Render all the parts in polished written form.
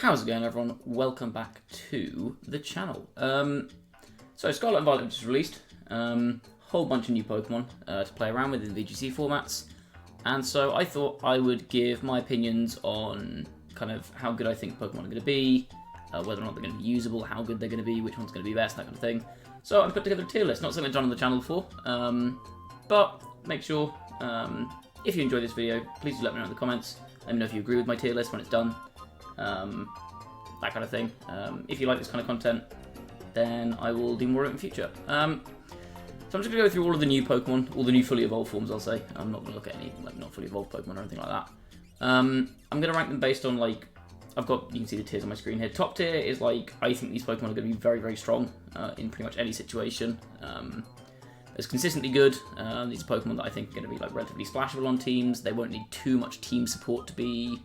How's it going, everyone? Welcome back to the channel. So Scarlet and Violet just released whole bunch of new Pokemon to play around with in the VGC formats, and so I thought I would give my opinions on kind of how good I think Pokemon are going to be, whether or not they're going to be usable, how good they're going to be, which one's going to be best, that kind of thing. So I put together a tier list, not something I've done on the channel before, but make sure, if you enjoy this video, please do let me know in the comments. Let me know if you agree with my tier list when it's done. That kind of thing. If you like this kind of content, then I will do more of it in future. So I'm just going to go through all of the new Pokemon, all the new fully evolved forms, I'll say. I'm not going to look at any like not fully evolved Pokemon or anything like that. I'm going to rank them based on, like, I've got, you can see the tiers on my screen here. Top tier is like, I think these Pokemon are going to be very, very strong in pretty much any situation. It's consistently good. These are Pokemon that I think are going to be like relatively splashable on teams. They won't need too much team support to be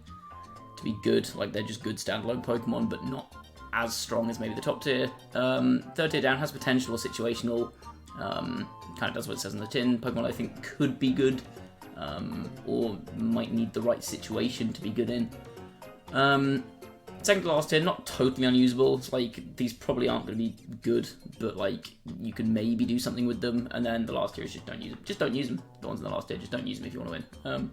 good. Like, they're just good standalone Pokemon, but not as strong as maybe the top tier. Third tier down has potential or situational. Kind of does what it says on the tin. Pokemon I think could be good, or might need the right situation to be good in. Second to last tier, not totally unusable. It's like, these probably aren't going to be good, but like, you can maybe do something with them. And then the last tier is just don't use them. Just don't use them. The ones in the last tier, just don't use them if you want to win.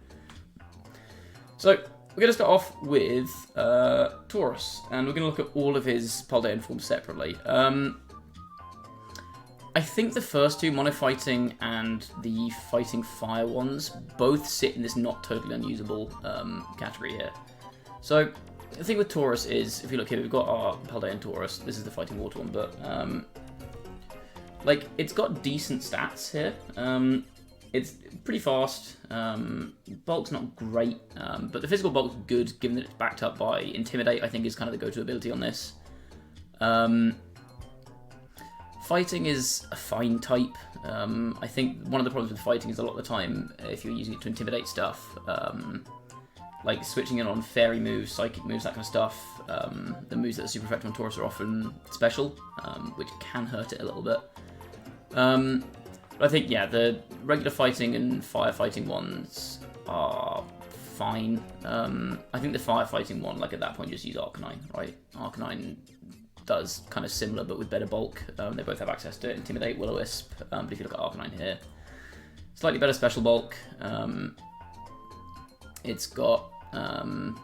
So we're going to start off with Tauros, and we're going to look at all of his Paldean forms separately. I think the first two, Mono Fighting and the Fighting Fire ones, both sit in this not totally unusable category here. So the thing with Tauros is, if you look here, we've got our Paldean Tauros. This is the Fighting Water one, but like, it's got decent stats here. It's pretty fast. Bulk's not great, but the physical bulk's good, given that it's backed up by Intimidate. I think is kind of the go-to ability on this. Fighting is a fine type. I think one of the problems with fighting is a lot of the time, if you're using it to intimidate stuff, like switching it on fairy moves, psychic moves, that kind of stuff, the moves that are super effective on Tauros are often special, which can hurt it a little bit. But I think, yeah, the regular fighting and firefighting ones are fine. I think the firefighting one, like, at that point, just use Arcanine, right? Arcanine does kind of similar, but with better bulk. They both have access to Intimidate, Will-O-Wisp, but if you look at Arcanine here, slightly better special bulk. It's got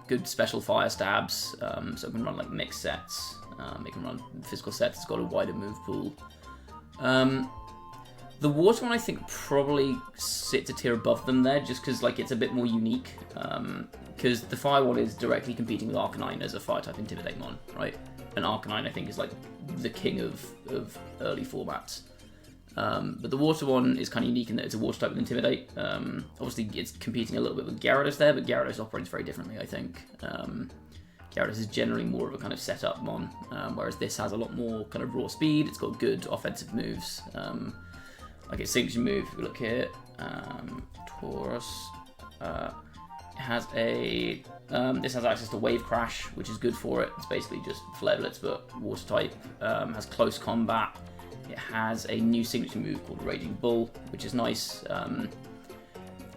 good special fire stabs, so it can run like mixed sets. It can run physical sets. It's got a wider move pool. The water one I think probably sits a tier above them there, just because like it's a bit more unique. Because the fire one is directly competing with Arcanine as a fire type Intimidate mon, right? And Arcanine I think is like the king of early formats. But the water one is kind of unique in that it's a water type with Intimidate. Obviously it's competing a little bit with Gyarados there, but Gyarados operates very differently, I think. Gyarados is generally more of a kind of setup mon, whereas this has a lot more kind of raw speed. It's got good offensive moves. Like its signature move, if we look here, Tauros has a, this has access to Wave Crash, which is good for it. It's basically just Flareblitz, but water type, has close combat. It has a new signature move called Raging Bull, which is nice.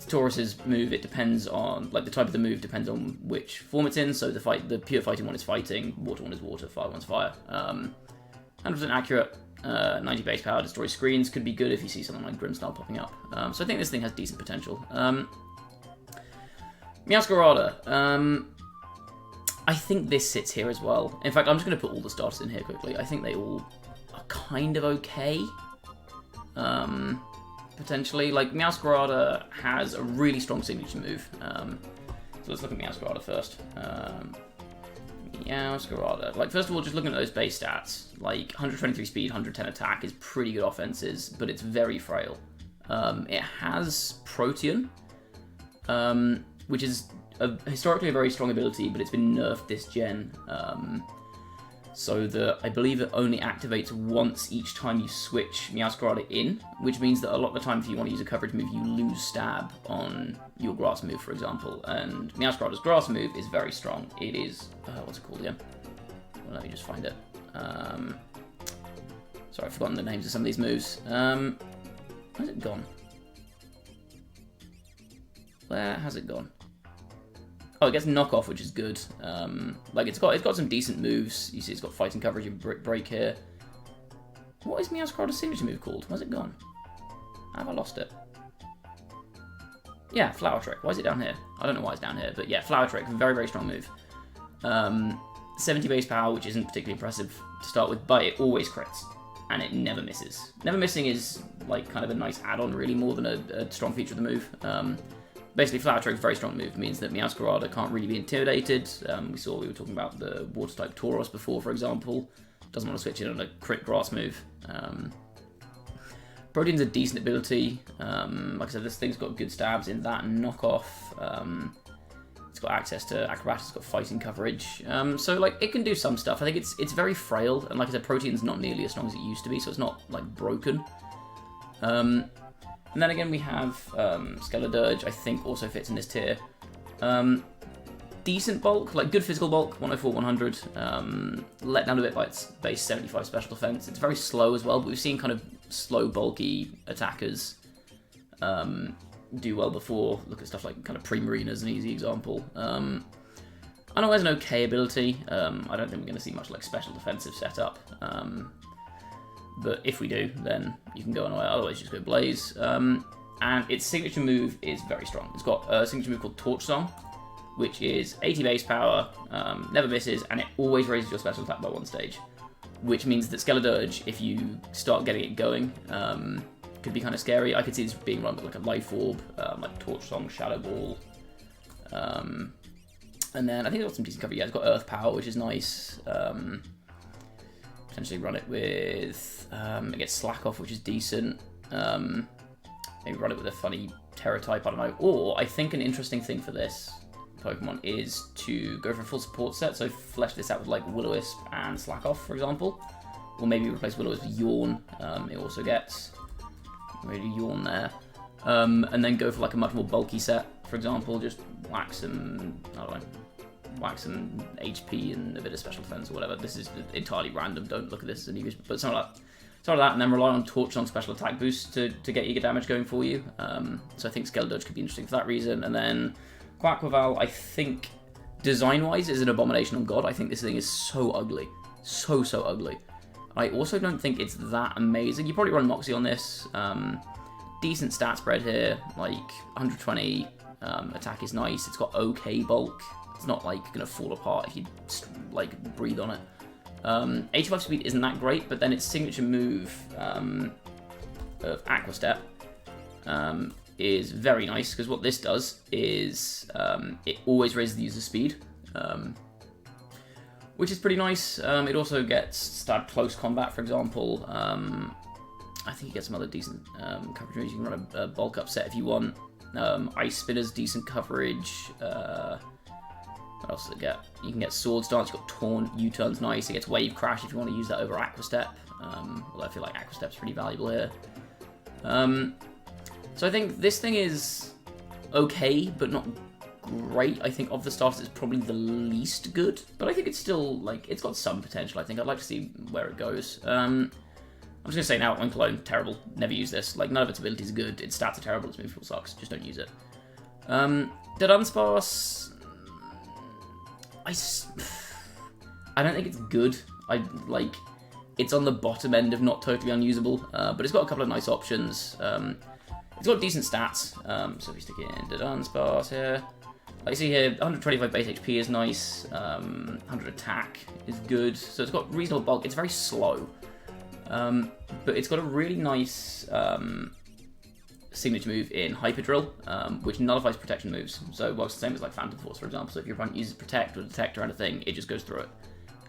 Taurus's move, it depends on, like, the type of the move depends on which form it's in. So the pure fighting one is fighting, water one is water, fire one's fire. 100% accurate. 90 base power, destroy screens, could be good if you see something like Grimmsnarl popping up. So I think this thing has decent potential. Meowscarada. I think this sits here as well. In fact, I'm just going to put all the starters in here quickly. I think they all are kind of okay. Potentially. Like, Meowscarada has a really strong signature move. So let's look at Meowscarada first. Meowscarada. Like, first of all, just looking at those base stats, like 123 speed, 110 attack is pretty good offenses, but it's very frail. It has Protean, which is historically a very strong ability, but it's been nerfed this gen. So that I believe it only activates once each time you switch Meowscarada in, which means that a lot of the time if you want to use a coverage move, you lose stab on your grass move, for example. And Meowscarada's grass move is very strong. It is, what's it called again? Well, let me just find it. Sorry, I've forgotten the names of some of these moves. Where's it gone? Where has it gone? Oh, it gets knockoff, which is good. Like it's got some decent moves. You see, it's got fighting coverage and break here. What is Meowscarada's signature move called? Where's it gone? Have I lost it? Yeah, Flower Trick. Why is it down here? I don't know why it's down here, but yeah, Flower Trick. Very, very strong move. 70 base power, which isn't particularly impressive to start with, but it always crits. And it never misses. Never missing is like kind of a nice add-on, really, more than a strong feature of the move. Basically, Flower Trick, very strong move, means that Meowscarada can't really be intimidated. We were talking about the Water-type Tauros before, for example. Doesn't want to switch in on a crit grass move. Protean's a decent ability. Like I said, this thing's got good stabs in that and knockoff. It's got access to acrobatics, it's got fighting coverage. So like it can do some stuff. I think it's very frail, and like I said, Protean's not nearly as strong as it used to be, so it's not like broken. And then again we have Skeledirge, I think also fits in this tier. Decent bulk, like good physical bulk, 104, 100. Let down a bit by its base 75 special defense. It's very slow as well, but we've seen kind of slow, bulky attackers do well before. Look at stuff like kind of Primarina as an easy example. I know it has an okay ability. I don't think we're going to see much like special defensive setup. But if we do, then you can go on away. Otherwise, just go Blaze. And its signature move is very strong. It's got a signature move called Torch Song, which is 80 base power, never misses, and it always raises your special attack by 1 stage. Which means that Skeledirge, if you start getting it going, could be kind of scary. I could see this being run with like a Life Orb, like Torch Song, Shadow Ball. And then I think it's got some decent cover. Yeah, it's got Earth Power, which is nice. Potentially run it with, it gets Slack Off, which is decent. Maybe run it with a funny Terra type, I don't know. Or I think an interesting thing for this Pokemon is to go for a full support set, so flesh this out with like Will-O-Wisp and Slack Off, for example. Or maybe replace Will-O-Wisp with Yawn. It also gets really Yawn there. And then go for like a much more bulky set, for example, just whack some, I don't know, whack some HP and a bit of special defense or whatever. This is entirely random, don't look at this as an English, but something like that, and then rely on Torch on special attack boost to get Eager damage going for you. So I think Skeledirge could be interesting for that reason. And then Quaquaval, I think, design-wise, is an abomination on God. I think this thing is so ugly. So ugly. I also don't think it's that amazing. You probably run Moxie on this. Decent stat spread here, like 120 attack is nice. It's got okay bulk. It's not like gonna fall apart if you like breathe on it. 85 speed isn't that great, but then its signature move of Aqua Step is very nice, because what this does is it always raises the user's speed, which is pretty nice. It also gets stab close combat, for example. I think you get some other decent coverage moves. You can run a bulk up set if you want. Ice Spinner's decent coverage. What else does it get? You can get Sword Stance, you've got Taunt, U-Turn's nice. It gets Wave Crash if you want to use that over Aqua Step. Although I feel like Aqua Step's pretty valuable here. So I think this thing is okay, but not great. I think of the starters, it's probably the least good. But I think it's still, like, it's got some potential, I think. I'd like to see where it goes. I'm just going to say now, Unclone, terrible. Never use this. Like, none of its abilities are good. Its stats are terrible. Its move sucks. Just don't use it. Dunsparce, I don't think it's good. It's on the bottom end of not totally unusable, but it's got a couple of nice options. It's got decent stats, so if we stick it in Dunsparce here, like you see here, 125 base HP is nice, 100 attack is good, so it's got reasonable bulk. It's very slow, but it's got a really nice signature move in Hyper Drill, which nullifies protection moves. So it works the same as like Phantom Force, for example. So if your opponent uses Protect or Detect or anything, it just goes through it.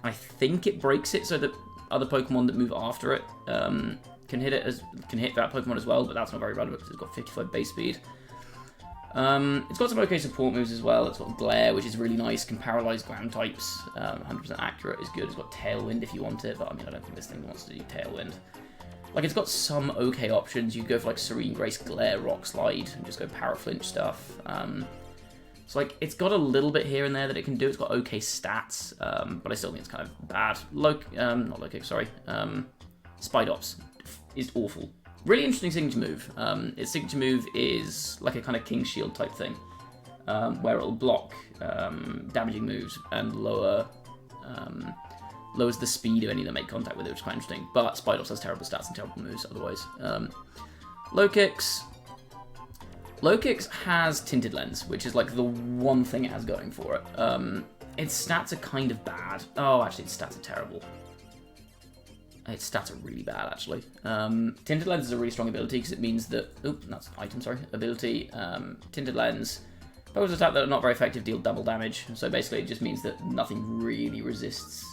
I think it breaks it so that other Pokemon that move after it can hit that Pokemon as well, but that's not very relevant because it's got 55 base speed. It's got some okay support moves as well. It's got Glare, which is really nice, can paralyze ground types. 100% accurate is good. It's got Tailwind if you want it, but I mean, I don't think this thing wants to do Tailwind. Like, it's got some okay options. You could go for like Serene Grace, Glare, Rock Slide, and just go Paraflinch stuff. So like, it's got a little bit here and there that it can do. It's got okay stats, but I still think it's kind of bad. Spidops is awful. Really interesting signature move. Its signature move is like a kind of King's Shield type thing. where it'll block damaging moves and lowers the speed of any that make contact with it, which is quite interesting. But Spidos has terrible stats and terrible moves otherwise. Low Kicks has Tinted Lens, which is like the one thing it has going for it. Its stats are kind of bad. Oh, actually, its stats are terrible. Its stats are really bad, actually. Tinted Lens is a really strong ability because it means that... Oop, that's item, sorry. Ability. Tinted Lens. Pokemon attack that are not very effective deal double damage. So basically, it just means that nothing really resists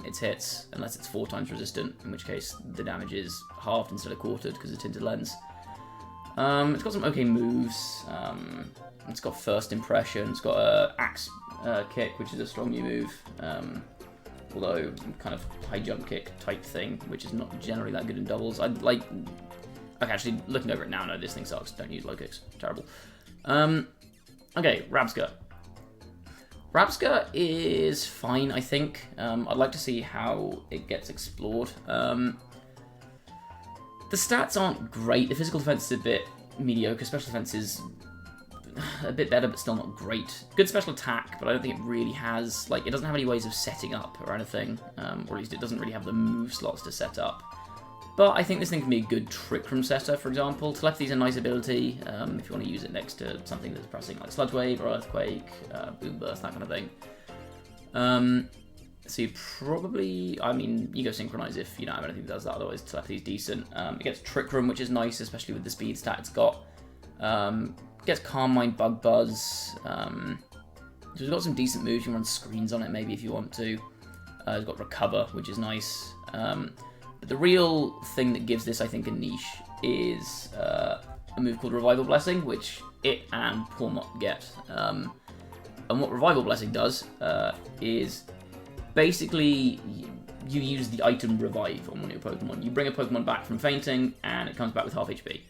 its hits unless it's 4 times resistant, in which case the damage is halved instead of quartered because of Tinted Lens. It's got some okay moves. It's got First Impression. It's got a Axe Kick, which is a strong new move. Although kind of high jump kick type thing, which is not generally that good in doubles. I'd like... Okay, actually, looking over it now, no, this thing sucks. Don't use low kicks. Terrible. Okay, Rabsca. Rabsca is fine, I think. I'd like to see how it gets explored. The stats aren't great. The physical defense is a bit mediocre. Special defense is a bit better, but still not great. Good special attack, but I don't think it really has... Like, it doesn't have any ways of setting up or anything. Or at least it doesn't really have the move slots to set up. But I think this thing can be a good Trick Room setter, for example. Telepathy is a nice ability if you want to use it next to something that's pressing, like Sludge Wave or Earthquake, Boom Burst, that kind of thing. So you probably... I mean, you go Synchronize if you don't have anything that does that, otherwise Telepathy is decent. It gets Trick Room, which is nice, especially with the speed stat it's got. It gets Calm Mind, Bug Buzz. So it's got some decent moves. You can run screens on it maybe if you want to. It's got Recover, which is nice. But the real thing that gives this, I think, a niche is a move called Revival Blessing, which it and Pawmot get. And what Revival Blessing does is basically you use the item Revive on one of your Pokemon. You bring a Pokemon back from fainting, and it comes back with half HP.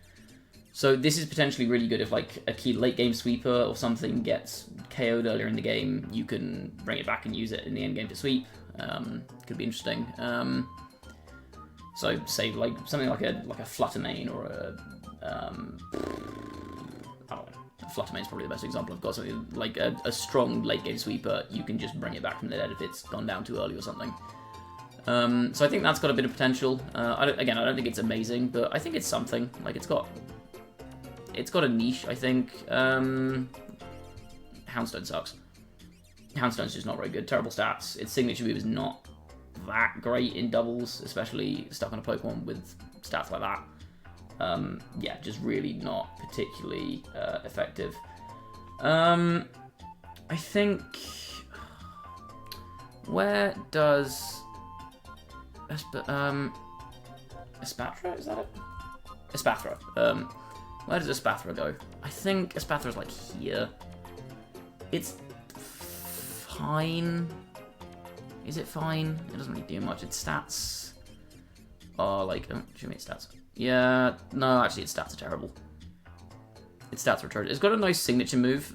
So this is potentially really good if like a key late game sweeper or something gets KO'd earlier in the game. You can bring it back and use it in the end game to sweep. Could be interesting. So say like something like a Flutter main or a I don't know. Flutter main is probably the best example. I've got something like a strong late game sweeper. You can just bring it back from the dead if it's gone down too early or something. So I think that's got a bit of potential. I don't think it's amazing, but I think it's something. Like it's got a niche, I think. Houndstone sucks. Houndstone's just not very good. Terrible stats. Its signature move is not that great in doubles, especially stuck on a Pokemon with stats like that. Yeah, just really not particularly effective. I think... Where does... Espathra, is that it? Espathra. Where does Espathra go? I think Espathra's like here. It's fine. Is it fine? It doesn't really do much. Its stats are like... Oh, show me its stats. Yeah, no, actually its stats are terrible. Its stats are atrocious. It's got a nice signature move.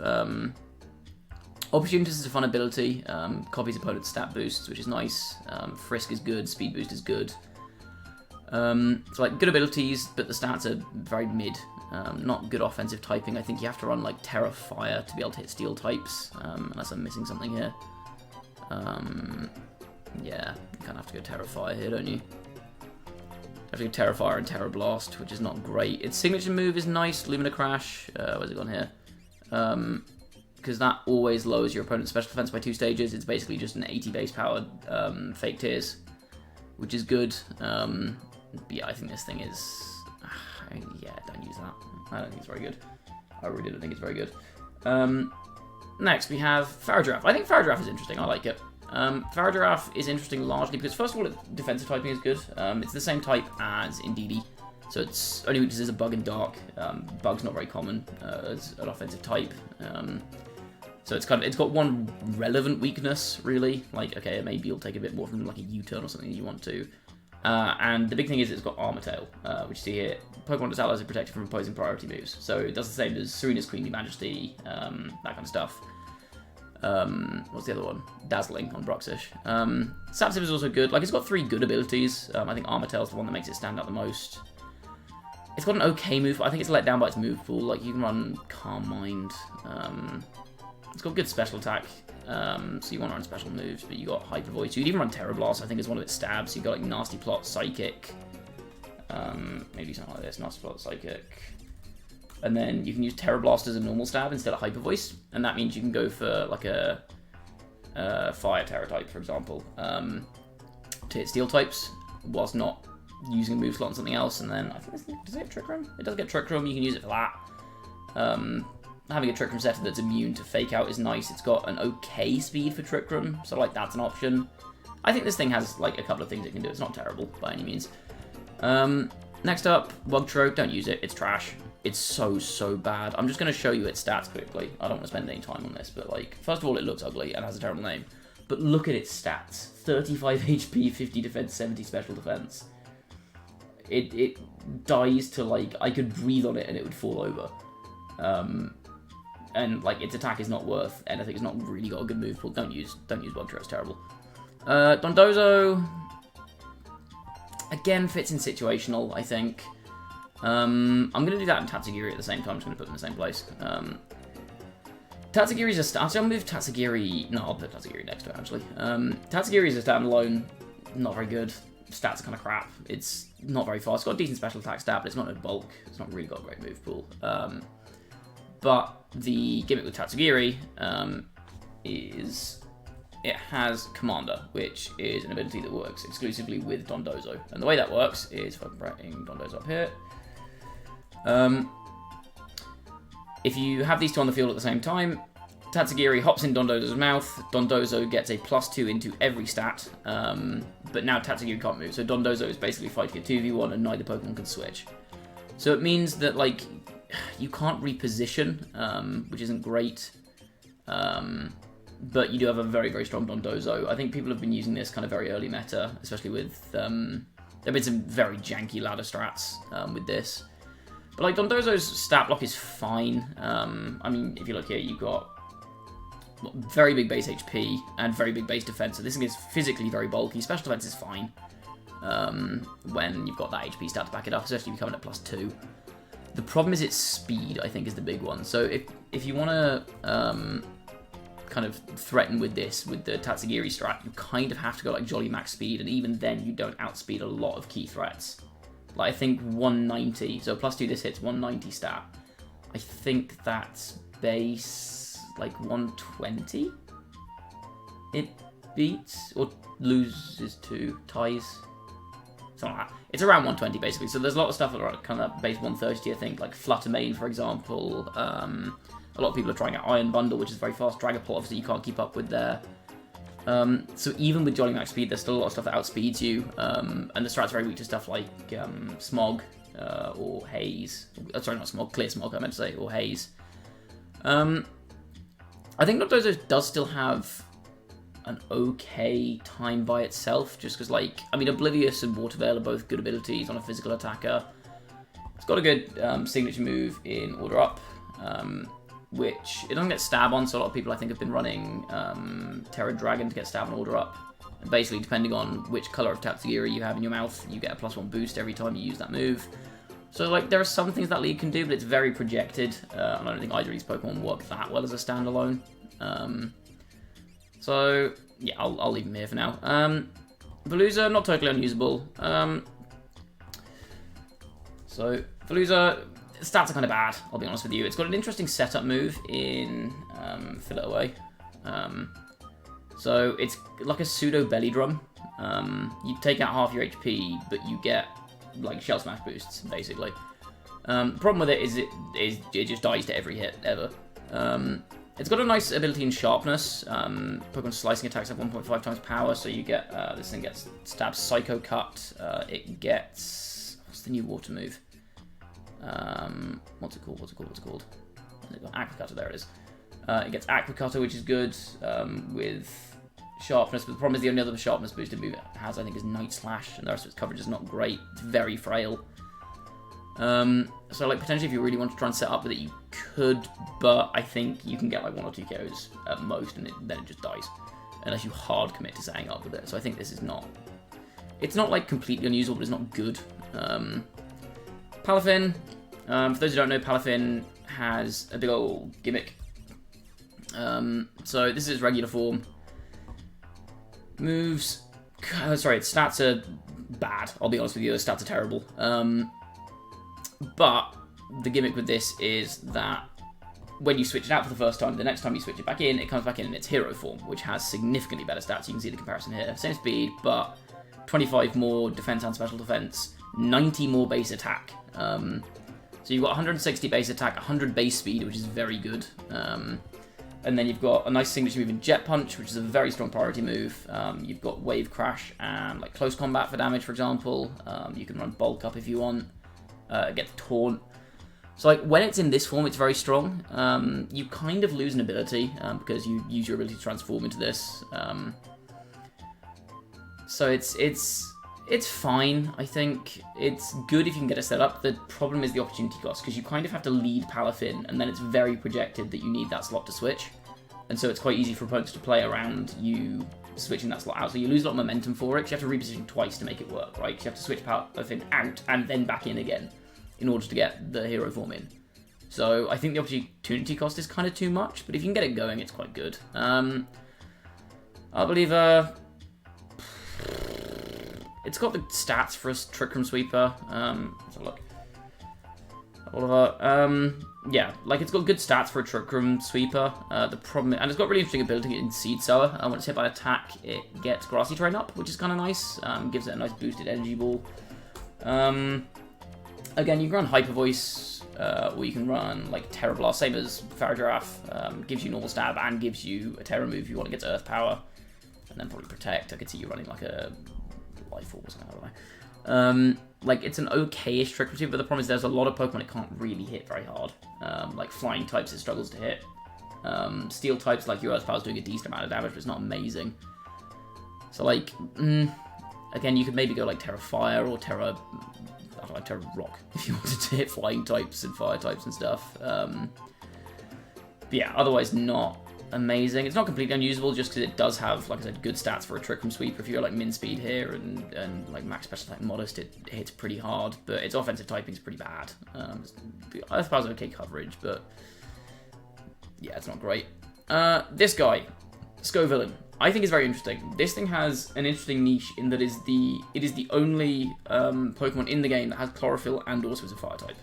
Opportunist is a fun ability. Copies opponent's stat boosts, which is nice. Frisk is good. Speed boost is good. So like good abilities, but the stats are very mid. Not good offensive typing. I think you have to run like Terra Fire to be able to hit steel types, unless I'm missing something here. Yeah, you kind of have to go Terra Fire here, don't you? You have to go Terra Fire and Terra Blast, which is not great. Its signature move is nice, Lumina Crash. Where's it gone here? Because that always lowers your opponent's special defense by 2 stages. It's basically just an 80 base powered Fake Tears, which is good. But yeah, I think this thing is... yeah, don't use that. I don't think it's very good. I really don't think it's very good. Next, we have Farigiraf. I think Farigiraf is interesting. I like it. Farigiraf is interesting largely because, first of all, its defensive typing is good. It's the same type as Indeedee. So its only weakness is a Bug and Dark. Bug's not very common as an offensive type. So it's got one relevant weakness, really. Like, okay, maybe you'll take a bit more from like a U-turn or something that you want to. And the big thing is it's got Armor Tail, which you see here. Pokemon its allies are protected from opposing priority moves. So it does the same as Serena's Queenly Majesty, that kind of stuff. What's the other one? Dazzling on Bruxish. Sapsip is also good. Like, it's got 3 good abilities. I think Armor Tail is the one that makes it stand out the most. It's got an okay move, but I think it's let down by its move pool. Like, you can run Calm Mind. It's got good special attack, so you want to run special moves, but you got Hyper Voice. You could even run Terror Blast, I think, is one of its stabs. So you got, like, Nasty Plot, Psychic. Maybe something like this, Nasty Plot, Psychic. And then you can use Terror Blast as a normal stab instead of Hyper Voice, and that means you can go for, like, a Fire Terror type, for example, to hit Steel types, whilst not using a move slot on something else. And then, I think does it get Trick Room? It does get Trick Room, you can use it for that. Having a Trick Room setter that's immune to Fake Out is nice. It's got an okay speed for Trick Room, so, like, that's an option. I think this thing has, like, a couple of things it can do. It's not terrible, by any means. Next up, Wugtro. Don't use it, it's trash. It's so bad. I'm just going to show you its stats quickly. I don't want to spend any time on this, but, like, first of all, it looks ugly and has a terrible name. But look at its stats. 35 HP, 50 defense, 70 special defense. It dies to, like, I could breathe on it and it would fall over. And, like, its attack is not worth anything. It's not really got a good move pool. Don't use Wugtro, it's terrible. Dondozo, again, fits in situational, I think. I'm going to do that and Tatsugiri at the same time. I'm just going to put them in the same place. Tatsugiri's a stand. I'll move Tatsugiri. No, I'll put Tatsugiri next to it, actually. Tatsugiri is a standalone. Not very good. Stats are kind of crap. It's not very fast. It's got a decent special attack stat, but it's not no bulk. It's not really got a great move pool. But the gimmick with Tatsugiri is it has Commander, which is an ability that works exclusively with Dondozo. And the way that works is, if I'm bringing Dondozo up here, if you have these two on the field at the same time, Tatsugiri hops in Dondozo's mouth, Dondozo gets a +2 into every stat, but now Tatsugiri can't move, so Dondozo is basically fighting a 2v1 and neither Pokemon can switch. So it means that, like, you can't reposition, which isn't great, but you do have a very strong Dondozo. I think people have been using this kind of very early meta, especially with, there have been some very janky ladder strats with this. But, like, Dondozo's stat block is fine. I mean, if you look here, you've got very big base HP and very big base defense, so this thing is physically very bulky. Special defense is fine when you've got that HP stat to back it up, especially if you're coming at +2. The problem is its speed, I think, is the big one. So if you want to kind of threaten with this, with the Tatsugiri strat, you kind of have to go like Jolly Max speed, and even then you don't outspeed a lot of key threats. Like, I think 190, so +2 this hits 190 stat. I think that's base, like, 120? It beats, or loses to, ties, something like that. It's around 120, basically, so there's a lot of stuff that are kind of base 130, I think, like Flutter main, for example. A lot of people are trying out Iron Bundle, which is very fast. Dragapult, obviously, you can't keep up with there. So even with Jolly Max speed, there's still a lot of stuff that outspeeds you, and the strat's very weak to stuff like Smog or Haze. Sorry, not Smog, Clear Smog, I meant to say, or Haze. I think Dondozo does still have an okay time by itself, just because, like, I mean, Oblivious and Water Veil are both good abilities on a physical attacker. It's got a good signature move in Order Up, which it doesn't get stab on, so a lot of people, I think, have been running Terra Dragon to get stab on Order Up. And basically, depending on which colour of Tatsugiri you have in your mouth, you get a +1 boost every time you use that move. So, like, there are some things that league can do, but it's very projected. And I don't think either of these Pokemon work that well as a standalone. So, yeah, I'll leave him here for now. Veluza, not totally unusable. So, Veluza, stats are kind of bad, I'll be honest with you. It's got an interesting setup move in Fill It Away. So, it's like a pseudo belly drum. You take out half your HP, but you get, like, Shell Smash boosts, basically. The problem with it is it just dies to every hit, ever. It's got a nice ability in Sharpness. Pokemon Slicing attacks have 1.5 times power, so you get, this thing gets Stab Psycho Cut. It gets, what's the new water move? What's it called? Aqua Cutter, there it is. It gets Aqua Cutter, which is good with Sharpness, but the problem is the only other Sharpness boosted move it has, I think, is Night Slash, and the rest of its coverage is not great. It's very frail. So, like, potentially if you really want to try and set up with it, you could, but I think you can get, like, 1 or 2 KOs at most, and then it just dies, unless you hard commit to setting up with it. So I think this is not, it's not, like, completely unusable, but it's not good. Palafin. For those who don't know, Palafin has a big old gimmick. So this is its regular form. Moves... sorry, its stats are bad. I'll be honest with you, its stats are terrible. But the gimmick with this is that when you switch it out for the first time, the next time you switch it back in, it comes back in its hero form, which has significantly better stats. You can see the comparison here. Same speed, but 25 more defense and special defense, 90 more base attack. So you've got 160 base attack, 100 base speed, which is very good. And then you've got a nice signature move in Jet Punch, which is a very strong priority move. You've got Wave Crash and like close combat for damage, for example. You can run Bulk Up if you want. Get the Taunt. So like when it's in this form, it's very strong. You kind of lose an ability because you use your ability to transform into this. So it's fine, I think. It's good if you can get it set up. The problem is the opportunity cost, because you kind of have to lead Palafin, and then it's very projected that you need that slot to switch. And so it's quite easy for opponents to play around you switching that slot out. So you lose a lot of momentum for it, because you have to reposition twice to make it work, right? You have to switch Palafin out and then back in again in order to get the hero form in. So I think the opportunity cost is kind of too much, but if you can get it going, it's quite good. I believe... It's got the stats for a Trick Room Sweeper. Let's have a look. Yeah, like it's got good stats for a Trick Room Sweeper. The problem, and it's got really interesting ability in Seed Sower. When it's hit by an attack, it gets Grassy Terrain up, which is kind of nice. Gives it a nice boosted energy ball. Again, you can run Hyper Voice, or you can run like Terra Blast, same as Farigiraf. Gives you normal stab and gives you a Terra move if you want to get to Earth Power, and then probably Protect. I could see you running like a Life Orb or something, I don't know. Like, it's an okay-ish Trick Room, but the problem is there's a lot of Pokemon it can't really hit very hard. Like, Flying types it struggles to hit. Steel types, like your Earth Power, is doing a decent amount of damage, but it's not amazing. So, like, again, you could maybe go, like, Terra Fire or Terra... I don't know, Terra Rock, if you wanted to hit Flying types and Fire types and stuff. But yeah, otherwise not amazing. It's not completely unusable just because it does have, like I said, good stats for a Trick Room Sweeper. If you're like min speed here and like max special type modest, it hits pretty hard, but its offensive typing is pretty bad. Earth Power's okay coverage, but yeah, it's not great. This guy, Scovillain, I think is very interesting. This thing has an interesting niche in that it is the only Pokemon in the game that has Chlorophyll and also is a Fire type.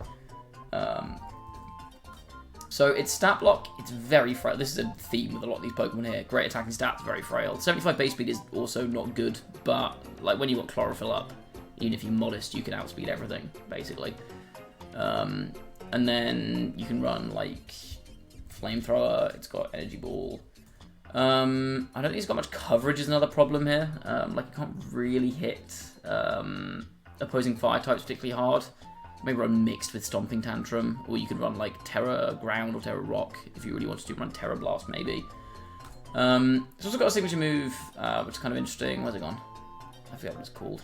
So its stat block, it's very frail. This is a theme with a lot of these Pokemon here. Great attacking stats, very frail. 75 base speed is also not good, but like when you got Chlorophyll up, even if you're modest, you can outspeed everything, basically. And then you can run like Flamethrower, it's got Energy Ball. I don't think it's got much coverage is another problem here. Like you can't really hit opposing fire types particularly hard. Maybe run mixed with Stomping Tantrum, or you could run like Terra Ground or Terra Rock if you really wanted to run Terra Blast maybe. It's also got a signature move, which is kind of interesting. Where's it gone? I forget what it's called.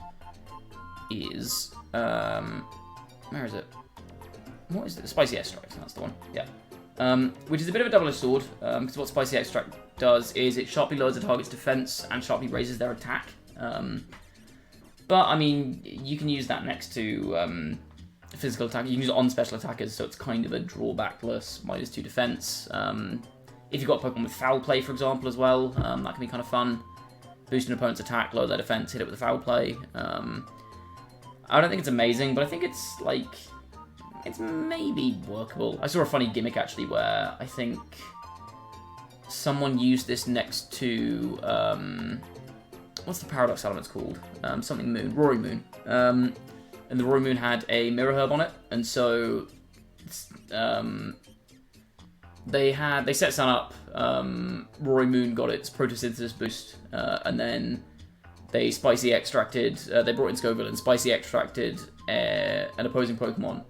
Where is it? What is it? Spicy Extract, that's the one. Yeah. Which is a bit of a double-edged sword, because what Spicy Extract does is it sharply lowers the target's defense and sharply raises their attack. But, I mean, you can use that next to physical attack. You can use it on special attackers, so it's kind of a drawbackless -2 defense. If you've got a Pokemon with Foul Play, for example, as well, that can be kind of fun. Boost an opponent's attack, lower their defense, hit it with a Foul Play. I don't think it's amazing, but I think it's, like... It's maybe workable. I saw a funny gimmick, actually, where I think someone used this next to... what's the Paradox elements called? Something Moon. Roaring Moon. And the Roaring Moon had a Mirror Herb on it, and so... They set sun up, Roaring Moon got its Photosynthesis boost, and then they Spicy Extracted, they brought in Scovillain, Spicy Extracted an opposing Pokemon,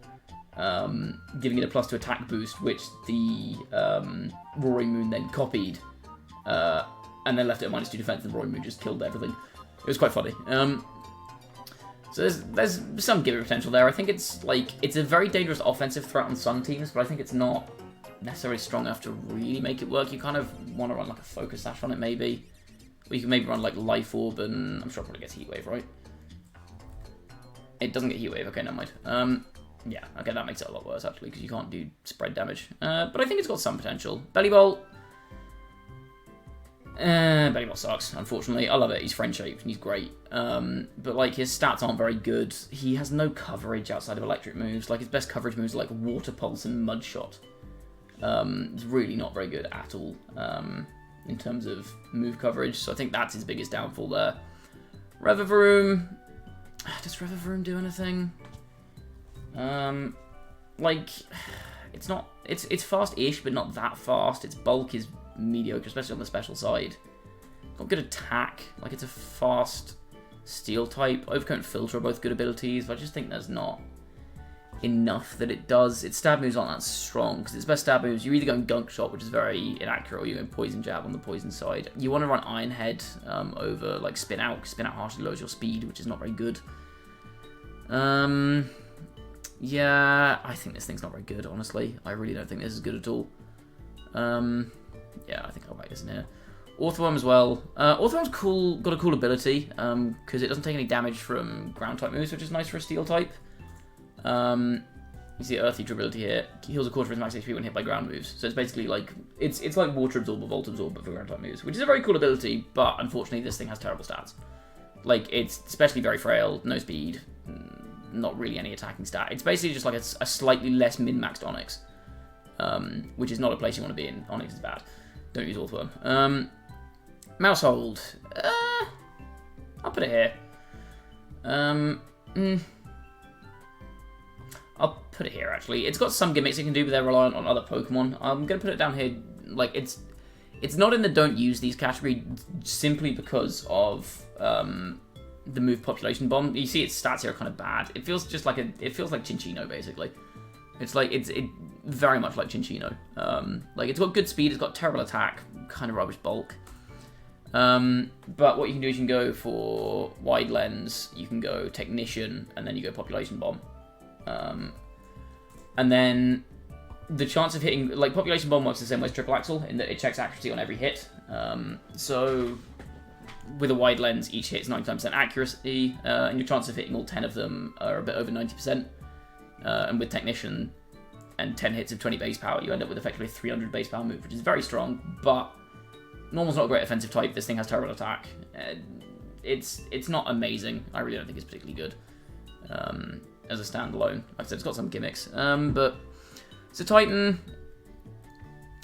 giving it a +2 attack boost, which the Roaring Moon then copied, and then left it at -2 defense, and the Roaring Moon just killed everything. It was quite funny. So there's some gimmick potential there. I think it's a very dangerous offensive threat on some teams, but I think it's not necessarily strong enough to really make it work. You kind of want to run like a Focus Sash on it, maybe. Or you can maybe run like Life Orb, and I'm sure it probably gets Heat Wave, right? It doesn't get Heat Wave, okay, never mind. Yeah, okay, that makes it a lot worse, actually, because you can't do spread damage. But I think it's got some potential. Belly Bolt. Belly Bolt sucks, unfortunately. I love it. He's friend-shaped, and he's great. But, like, his stats aren't very good. He has no coverage outside of electric moves. Like, his best coverage moves are, like, Water Pulse and Mud Shot. It's really not very good at all, in terms of move coverage. So I think that's his biggest downfall there. Revavroom. Does Revavroom do anything? Like, it's not... It's fast-ish, but not that fast. Its bulk is mediocre, especially on the special side. It's got good attack. Like, it's a fast steel type. Overcoat and Filter are both good abilities, but I just think there's not enough that it does. Its stab moves aren't that strong, because its best stab moves, you're either going Gunk Shot, which is very inaccurate, or you're going Poison Jab on the poison side. You want to run Iron Head over, like, Spin Out, because Spin Out harshly lowers your speed, which is not very good. Yeah, I think this thing's not very good, honestly. I really don't think this is good at all. Yeah, I think I'll back this in here. Orthworm as well. Orthworm's cool, got a cool ability, because it doesn't take any damage from ground-type moves, which is nice for a steel type. You see Earth Eater ability here. Heals a quarter of his max HP when hit by ground moves. So it's basically like, it's like Water Absorb or Volt Absorb, but for ground-type moves, which is a very cool ability, but unfortunately this thing has terrible stats. Like, it's especially very frail, no speed, not really any attacking stat. It's basically just like a slightly less min-maxed Onyx, which is not a place you want to be in. Onyx is bad. Don't use Orthworm. Mousehold. I'll put it here. I'll put it here, actually. It's got some gimmicks it can do, but they're reliant on other Pokemon. I'm going to put it down here. Like, it's not in the don't use these category simply because of the move population bomb. You see its stats here are kind of bad. It feels just like it feels like Chinchino, basically. It's like it very much like Chinchino. Like, it's got good speed, it's got terrible attack, kind of rubbish bulk. But what you can do is you can go for Wide Lens, you can go Technician, and then you go Population Bomb. And then the chance of hitting, like, Population Bomb works the same way as Triple Axle in that it checks accuracy on every hit. So with a Wide Lens, each hit is 99% accuracy, and your chance of hitting all 10 of them are a bit over 90%. And with Technician and 10 hits of 20 base power, you end up with effectively a 300 base power move, which is very strong, but Normal's not a great offensive type. This thing has terrible attack. It's not amazing. I really don't think it's particularly good as a standalone. Like I said, it's got some gimmicks. But it's a Titan.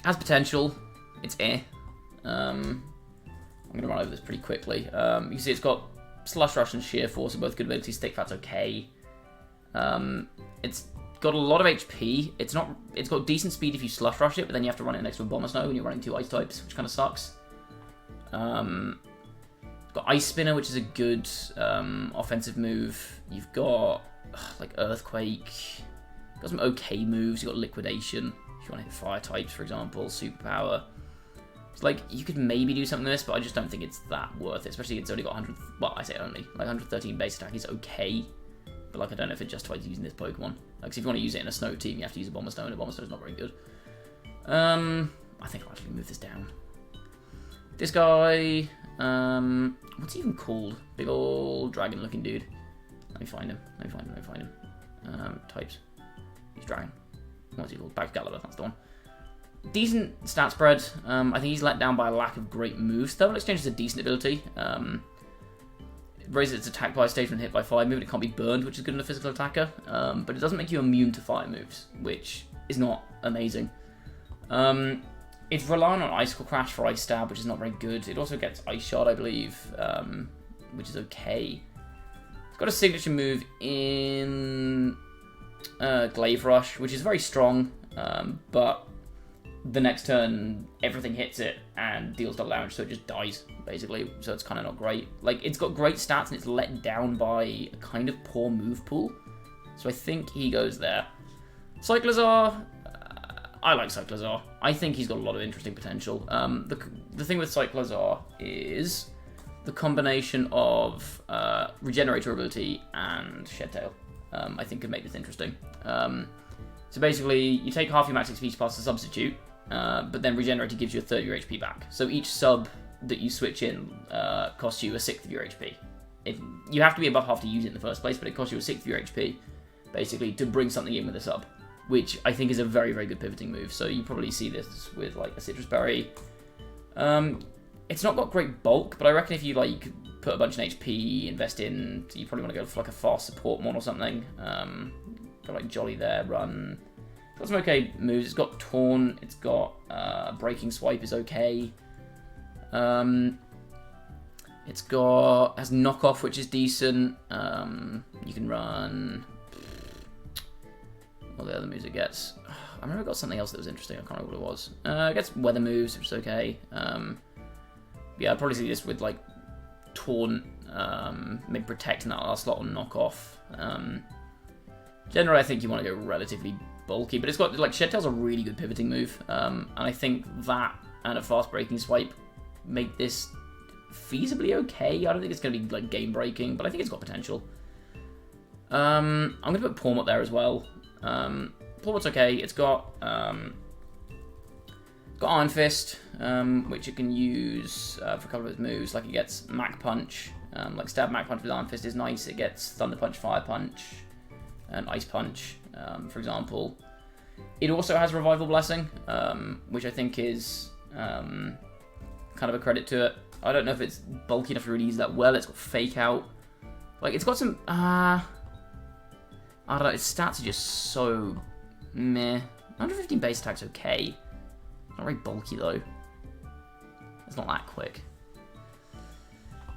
Has potential. It's I'm going to run over this pretty quickly. You can see it's got Slush Rush and Sheer Force are both good abilities. Stick Fat's okay. It's got a lot of HP. It's got decent speed if you Slush Rush it, but then you have to run it next to a Bomber Snow when you're running 2 ice types, which kind of sucks. Got Ice Spinner, which is a good offensive move. You've got like Earthquake. You've got some okay moves. You've got Liquidation if you want to hit fire types, for example. Superpower. It's like, you could maybe do something with this, but I just don't think it's that worth it. Especially it's only got 100. Well, I say only. Like 113 base attack is okay. But like, I don't know if it justifies using this Pokemon. Like, so if you want to use it in a snow team, you have to use a Bomber Snow, and a Bomber Snow is not very good. I think I'll actually move this down. This guy, what's he even called? Big old dragon-looking dude. Let me find him. Types. He's dragon. What's he called? Gallagher, that's the one. Decent stat spread. I think he's let down by a lack of great moves. Thermal Exchange is a decent ability. It raises its attack by a stage when hit by fire move, and it can't be burned, which is good in a physical attacker. But it doesn't make you immune to fire moves, which is not amazing. It's reliant on Icicle Crash for Ice Stab, which is not very good. It also gets Ice Shard, I believe, which is okay. It's got a signature move in Glaive Rush, which is very strong, but the next turn, everything hits it and deals double damage, so it just dies, basically. So it's kind of not great. Like, it's got great stats, and it's let down by a kind of poor move pool. So I think he goes there. Cyclizar, I like Cyclizar. I think he's got a lot of interesting potential. The thing with Cyclizar is the combination of Regenerator ability and Shed Tail, I think could make this interesting. So basically, you take half your max XP to pass the substitute, but then Regenerator gives you a third of your HP back. So each sub that you switch in costs you a sixth of your HP. You have to be above half to use it in the first place, but it costs you a sixth of your HP. basically, to bring something in with a sub, which I think is a very, very good pivoting move. So you probably see this with like a Citrus Berry. It's not got great bulk, but I reckon if you like put a bunch in HP, invest in, you probably want to go for like a fast support mon or something. Got like Jolly there, Run. Got some okay moves. It's got Taunt. It's got Breaking Swipe is okay. It's got has Knockoff, which is decent. You can run. What the other moves it gets? I remember it got something else that was interesting. I can't remember what it was. It gets Weather moves, which is okay. Yeah, I'd probably see this with like Taunt, maybe Protect in that last slot on Knockoff. Generally, I think you want to go relatively bulky, but it's got like Shed Tail's a really good pivoting move, and I think that and a fast Breaking Swipe make this feasibly okay. I don't think it's going to be like game breaking, but I think it's got potential. I'm going to put Pawmot there as well. Pawmot's okay. It's got Iron Fist, which you can use for a couple of its moves. Like it gets Mach Punch, like Stab Mach Punch with Iron Fist is nice. It gets Thunder Punch, Fire Punch, and Ice Punch, for example. It also has Revival Blessing, which I think is kind of a credit to it. I don't know if it's bulky enough to really use that well. It's got Fake Out. Like, it's got some... I don't know, its stats are just so... meh. 115 base attack's okay. Not very bulky, though. It's not that quick.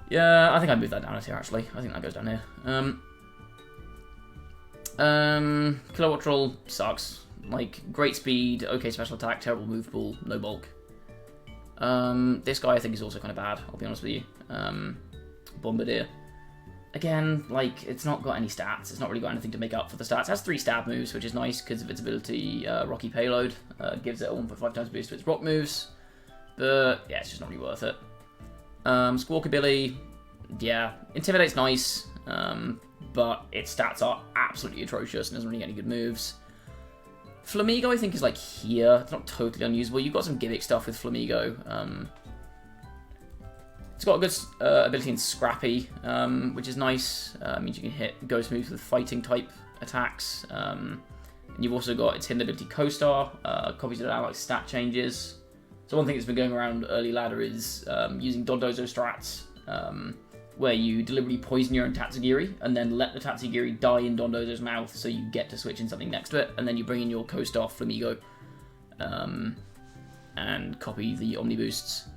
Yeah, I think I'd move that down a tier, actually. I think that goes down here. Kilowatt Troll sucks. Like, great speed, okay special attack, terrible move pool, no bulk. This guy I think is also kind of bad, I'll be honest with you. Bombardier. Again, like, it's not got any stats. It's not really got anything to make up for the stats. It has 3 stab moves, which is nice because of its ability, Rocky Payload. Gives it a 1.5 times boost to its rock moves. But, yeah, it's just not really worth it. Squawkabilly, yeah. Intimidate's nice, but its stats are absolutely atrocious and doesn't really get any good moves. Flamigo, I think, is like here. It's not totally unusable. You've got some gimmick stuff with Flamigo. It's got a good ability in Scrappy, which is nice. Means you can hit ghost moves with fighting type attacks. And you've also got its hidden ability Co-Star, copies it out like stat changes. So one thing that's been going around early ladder is using Dondozo strats, where you deliberately poison your own Tatsugiri and then let the Tatsugiri die in Dondozo's mouth so you get to switch in something next to it, and then you bring in your Co-Star Flamigo and copy the Omni Boosts.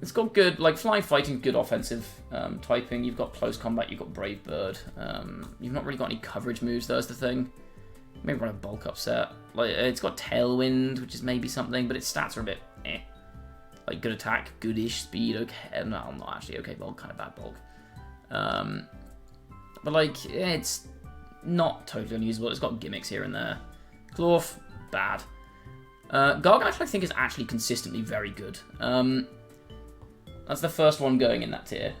It's got good, like, flying, fighting, good offensive typing. You've got close combat, you've got Brave Bird. You've not really got any coverage moves, that's the thing. Maybe run a bulk upset. Like, it's got Tailwind, which is maybe something, but its stats are a bit eh. Like, good attack, goodish, speed, okay. No, not actually okay bulk, kind of bad bulk. But, like, it's not totally unusable. It's got gimmicks here and there. Glorf, bad. Garganacl, I think, is actually consistently very good. That's the first one going in that tier.